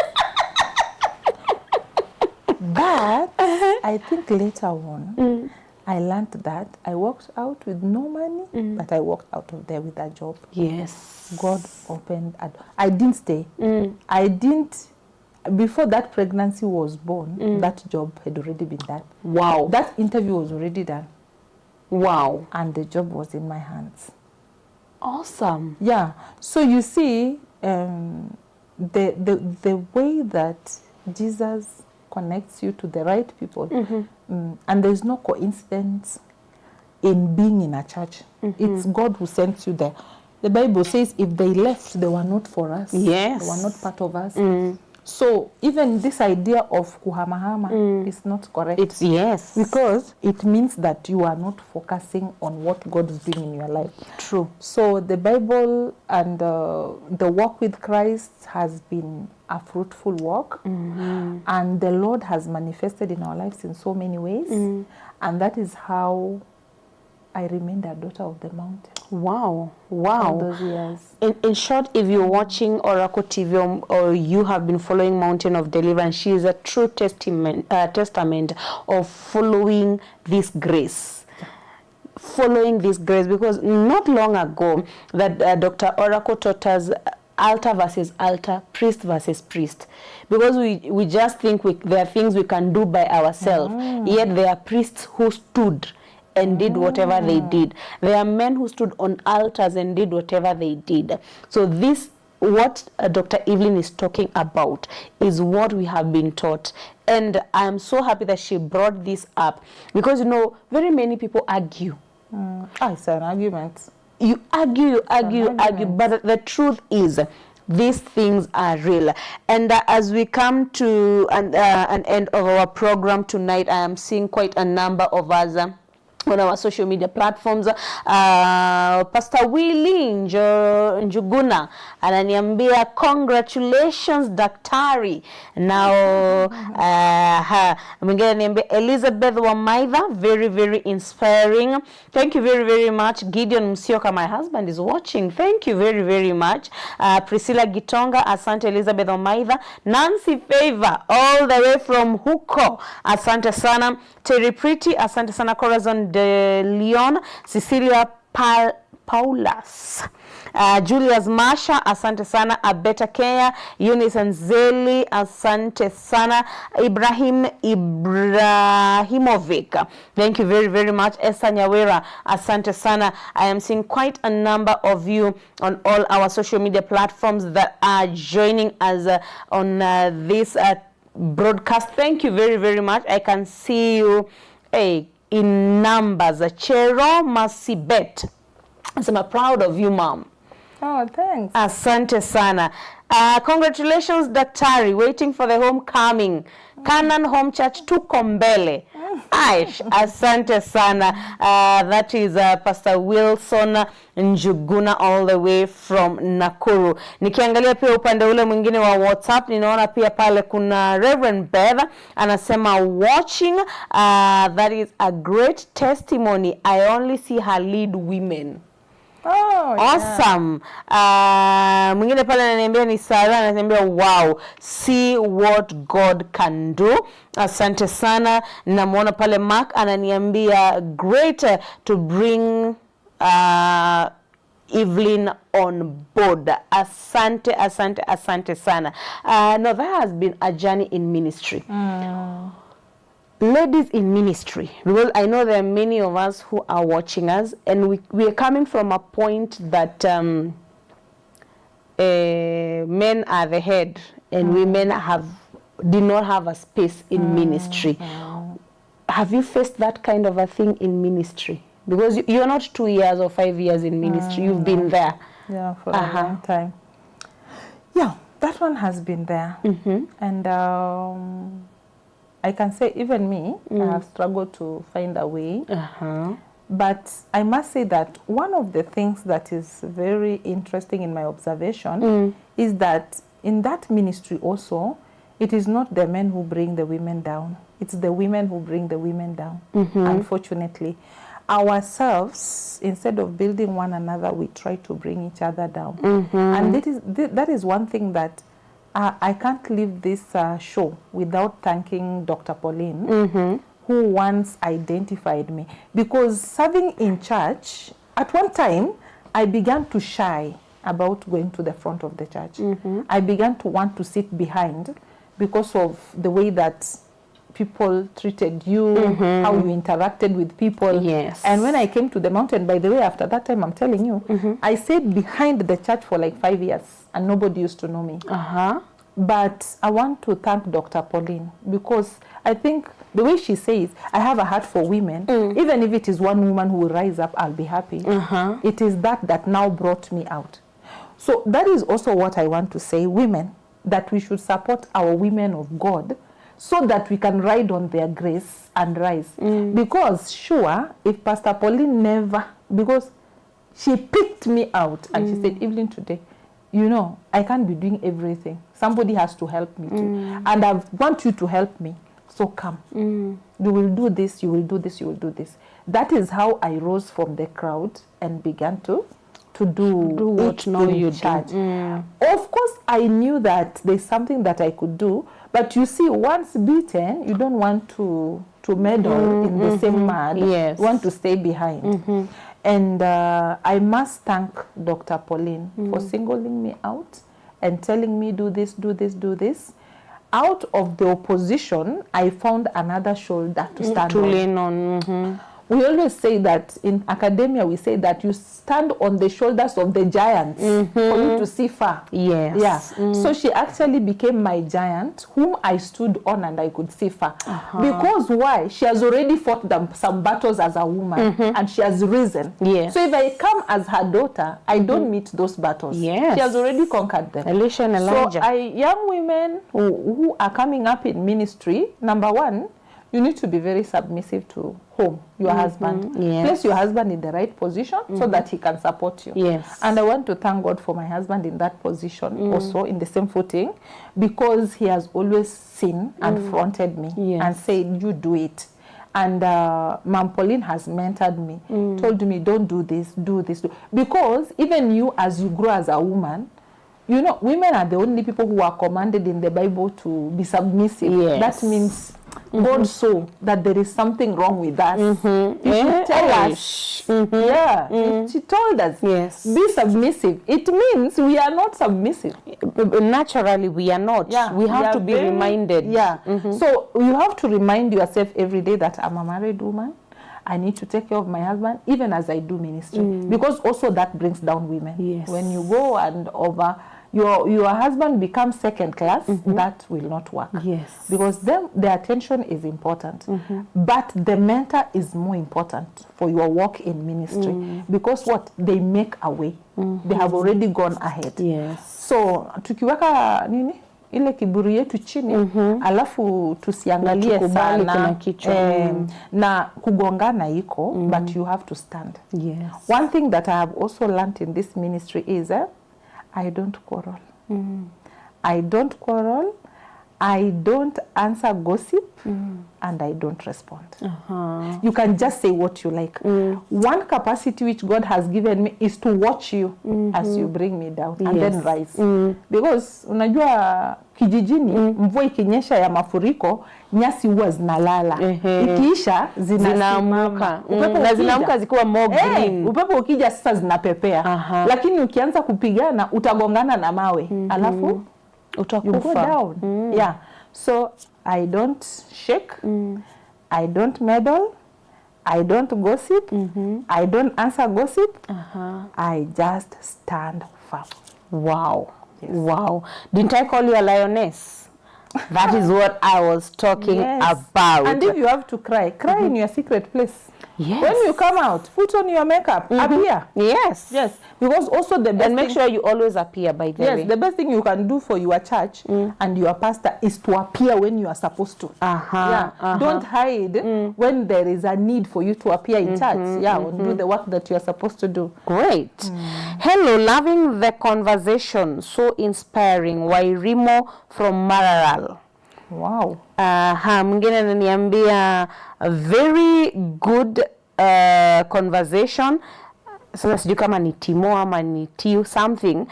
But I think later on, I learned that I walked out with no money, but I walked out of there with a job. Yes. God opened a door. I didn't stay. I didn't, before that pregnancy was born, that job had already been done. Wow. That interview was already done. Wow. And the job was in my hands. Awesome. Yeah. So you see, the way that Jesus connects you to the right people, and there's no coincidence in being in a church. It's God who sends you there. The Bible says if they left, they were not for us. Yes. They were not part of us. So even this idea of kuhamahama is not correct. It's yes. Because it means that you are not focusing on what God is doing in your life. True. So the Bible and the walk with Christ has been a fruitful walk. And the Lord has manifested in our lives in so many ways. And that is how I remained a daughter of the mountain. Wow. Wow. All those years. In short, if you're watching Oracle TV or you have been following Mountain of Deliverance, she is a true testament of following this grace. Following this grace, because not long ago that Dr. Oracle taught us altar versus altar, priest versus priest, because we just think there are things we can do by ourselves, yet there are priests who stood and did whatever they did. There are men who stood on altars and did whatever they did. So this, what Dr. Evelyn is talking about, is what we have been taught. And I'm so happy that she brought this up, because, you know, very many people argue. It's an argument. You argue, but the truth is, these things are real. And as we come to an end of our program tonight, I am seeing quite a number of us on our social media platforms. Pastor Willy Njuguna ananiambia congratulations daktari. Now mwingine ananiambia Elizabeth Wamaitha, very very inspiring. Thank you very very much. Gideon Msioka, my husband, is watching. Thank you very very much. Priscilla Gitonga, asante Elizabeth Wamaitha. Nancy Favor, all the way from Huko, asante sana. Terry Pretty, asante sana. Corazon de Leon, Cecilia Paulas, Julius Masha, asante sana. Abeta Kenya, Eunice Nzeli, asante sana. Ibrahim Ibrahimovic, thank you very very much. Esther Nyawera, asante sana. I am seeing quite a number of you on all our social media platforms that are joining us on this broadcast. Thank you very very much. I can see you in numbers. Chero Masibet, I'm proud of you, Mom. Oh, thanks. Asante sana. Congratulations daktari, waiting for the homecoming. Canaan Home Church tuko mbele. Aish, asante sana. That is Pastor Wilson Njuguna, all the way from Nakuru. Nikiangalia pia upande ule mwingine wa WhatsApp, ninaona pia pale kuna Reverend Beth anasema watching, that is a great testimony. I only see her lead women. Oh, awesome. Mwingine pale ananiambia ni Sarah, ananiambia wow, see what God can do. Asante sana. Namuona pale Mark ananiambia great to bring Evelyn on board. Asante, asante, asante sana. Now that has been a journey in ministry. Ladies in ministry, because I know there are many of us who are watching us, and we are coming from a point that men are the head and women did not have a space in ministry. Have you faced that kind of a thing in ministry? Because you're not 2 years or 5 years in ministry, you've been there. Yeah, for a long time. Yeah, that one has been there. And I can say even me, I have struggled to find a way. But I must say that one of the things that is very interesting in my observation is that in that ministry also, it is not the men who bring the women down. It's the women who bring the women down, unfortunately. Ourselves, instead of building one another, we try to bring each other down. And that is one thing that I can't leave this show without thanking Dr. Pauline, who once identified me. Because serving in church, at one time, I began to shy about going to the front of the church. I began to want to sit behind because of the way that people treated you, how you interacted with people. Yes. And when I came to the mountain, by the way, after that time, I'm telling you, I stayed behind the church for like 5 years and nobody used to know me. But I want to thank Dr. Pauline because I think the way she says, I have a heart for women. Even if it is one woman who will rise up, I'll be happy. It is that now brought me out. So that is also what I want to say, women, that we should support our women of God so that we can ride on their grace and rise. Because sure, if Pastor Pauline never, because she picked me out and she said, Evelyn, today, you know, I can't be doing everything. Somebody has to help me too. And I want you to help me. So come. You will do this, you will do this, you will do this. That is how I rose from the crowd and began to do what now you charge. Of course, I knew that there's something that I could do. But you see, once beaten, you don't want to meddle in the same mud. Yes. You want to stay behind. And I must thank Dr. Pauline for singling me out and telling me, do this, do this, do this. Out of the opposition, I found another shoulder to stand on. lean on. We always say that in academia, we say that you stand on the shoulders of the giants for you to see far. Yes. Yeah. So she actually became my giant, whom I stood on and I could see far. Because why? She has already fought some battles as a woman and she has risen. Yes. So if I come as her daughter, I don't meet those battles. Yes. She has already conquered them. Elisha and Elijah. So young women who are coming up in ministry, number one, you need to be very submissive to home, your husband. Yes. Place your husband in the right position so that he can support you. Yes. And I want to thank God for my husband in that position, also in the same footing, because he has always seen and fronted me and said, you do it. And Ma'am Pauline has mentored me, told me, don't do this, do this. Because even you, as you grow as a woman, you know, women are the only people who are commanded in the Bible to be submissive. Yes. That means God saw that there is something wrong with us. You should tell us. She told us, be submissive. It means we are not submissive. Naturally, we are not. We have to be reminded. So you have to remind yourself every day that I'm a married woman. I need to take care of my husband, even as I do ministry. Because also that brings down women. When you go and your husband becomes second class, that will not work. Because the attention is important. But the mentor is more important for your work in ministry. Because what? They make a way. They have already gone ahead. So, tukiweka nini? Ile kiburi yetu chini, alafu tusiangalie sana na kugongana iko, but you have to stand. One thing that I have also learned in this ministry is I don't quarrel. I don't quarrel. I don't answer gossip, and I don't respond. You can just say what you like. One capacity which God has given me is to watch you as you bring me down and then rise. Because unajua kijijini mvua ikinyesha ya mafuriko nyasi huwa zinalala. Ikiisha zinaamka. Na zinaamka zikiwa more green. Upepo ukija sasa zinapepea. Lakini ukianza kupigana utagongana na mawe. Alafu you go down. Yeah. So I don't shake. I don't meddle. I don't gossip. I don't answer gossip. I just stand firm. Wow. Yes. Wow. Didn't I call you a lioness? That is what I was talking about. And if you have to cry, cry in your secret place. Yes. When you come out, put on your makeup, appear. Yes. Yes. Because also the best and make sure you always appear, by the way. Yes, the best thing you can do for your church and your pastor is to appear when you are supposed to. Don't hide when there is a need for you to appear in church. And do the work that you are supposed to do. Great. Hello, loving the conversation. So inspiring. Wairimo from Mararal. Wow. Mwingine ananiambia a very good conversation. Sasa sijui kama ni Timo ama ni Tiu something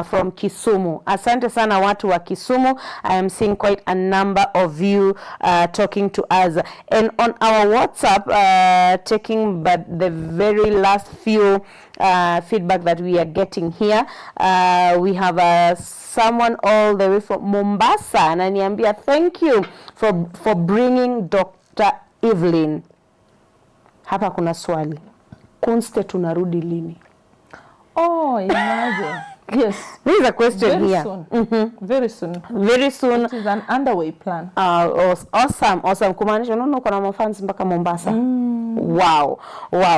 from Kisumu. Asante sana watu wa Kisumu. I am seeing quite a number of you talking to us. And on our WhatsApp, taking but the very last few feedback that we are getting here, we have someone all the way from Mombasa. Ananiambia thank you for bringing Dr. Evelyn. Hapa kuna swali. Kunste tunarudi lini? Oh, imagine. Yes. This is a question very here. Soon. Very soon. Very soon. It is an underway plan. Awesome. Kumaanisha unaona kuna mafans mpaka Mombasa. Wow.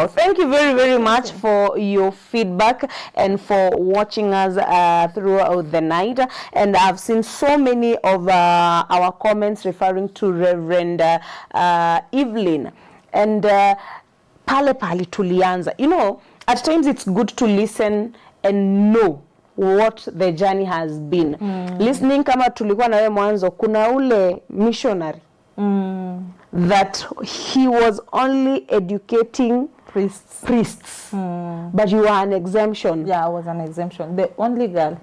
Thank you very, very much for your feedback and for watching us throughout the night. And I've seen so many of our comments referring to Reverend Evelyn. And pale tulianza. You know, at times it's good to listen and know what the journey has been. Listening kama tulikuwa na wewe mwanzo, kuna ule missionary that he was only educating priests. But you were an exemption. Yeah, I was an exemption. The only girl.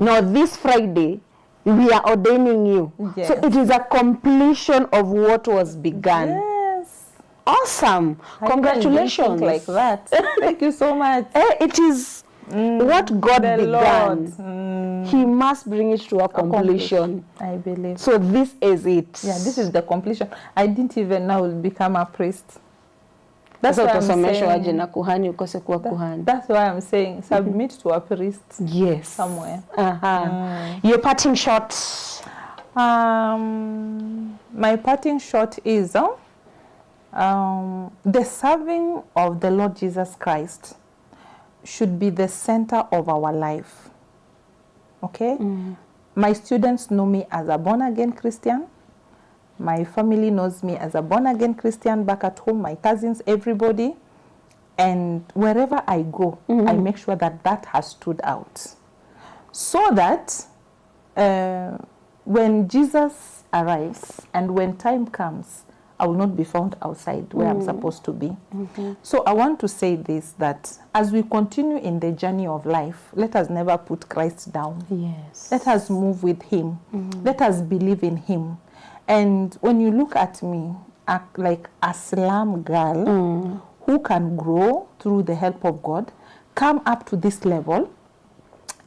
Now this Friday, we are ordaining you. Yes. So it is a completion of what was begun. Yes. Awesome. Congratulations. Like that. Thank you so much. It is what God began. He must bring it to a completion. I believe. So this is it. Yeah, this is the completion. I didn't even know I will become a priest. That's what I'm saying. That's why I'm saying submit to a priest. Yes. Somewhere. Your parting shot. My parting shot is the serving of the Lord Jesus Christ should be the center of our life. Okay? My students know me as a born-again Christian. My family knows me as a born-again Christian back at home, my cousins, everybody. And wherever I go, I make sure that that has stood out. So that when Jesus arrives and when time comes, I will not be found outside where I'm supposed to be. So I want to say this, that as we continue in the journey of life, let us never put Christ down. Yes. Let us move with him. Let us believe in him. And when you look at me, like a slum girl who can grow through the help of God, come up to this level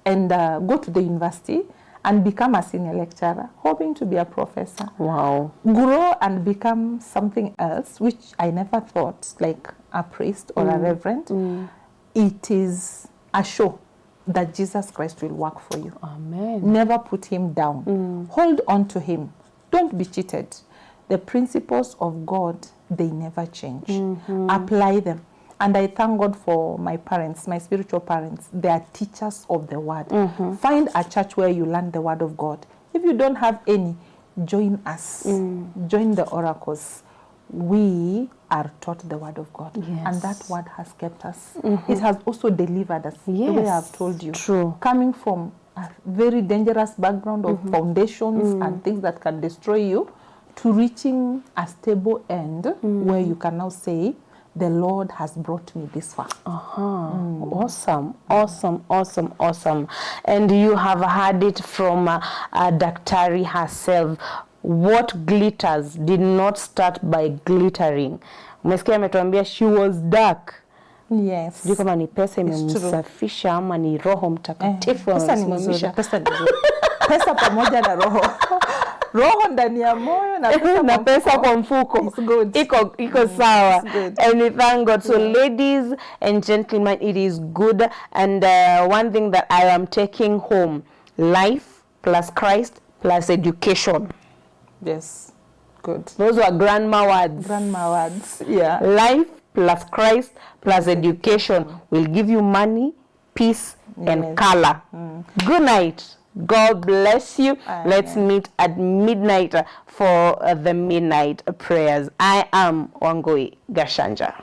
and go to the university and become a senior lecturer, hoping to be a professor. Wow. Grow and become something else, which I never thought, like a priest or a reverend. It is a show that Jesus Christ will work for you. Amen. Never put him down. Hold on to him. Don't be cheated. The principles of God, they never change. Apply them. And I thank God for my parents, my spiritual parents. They are teachers of the word. Find a church where you learn the word of God. If you don't have any, join us. Join the oracles. We are taught the word of God. Yes. And that word has kept us. It has also delivered us. Yes. The way I've told you. True. Coming from a very dangerous background of foundations and things that can destroy you, to reaching a stable end where you can now say, the Lord has brought me this far. Awesome, awesome, awesome, awesome. And you have heard it from Daktari herself. What glitters did not start by glittering. Umesikia ametuambia she was dark. Yes. Sijui kama ni pesa imemsafisha ama ni Roho Mtakatifu pesa ni mzuri, pesa ni mzuri. Pesa pamoja na roho. Roho ndani ya moyo na pesa kwa mfuko. Iko sawa. And we thank God. So ladies and gentlemen, it is good. And one thing that I am taking home, life plus Christ plus education. Yes. Good. Those were grandma words. Grandma words. Yeah. Life plus Christ plus education will give you money, peace, and color. Good night. God bless you. Amen. Let's meet at midnight for the midnight prayers. I am Wangui Gachanja.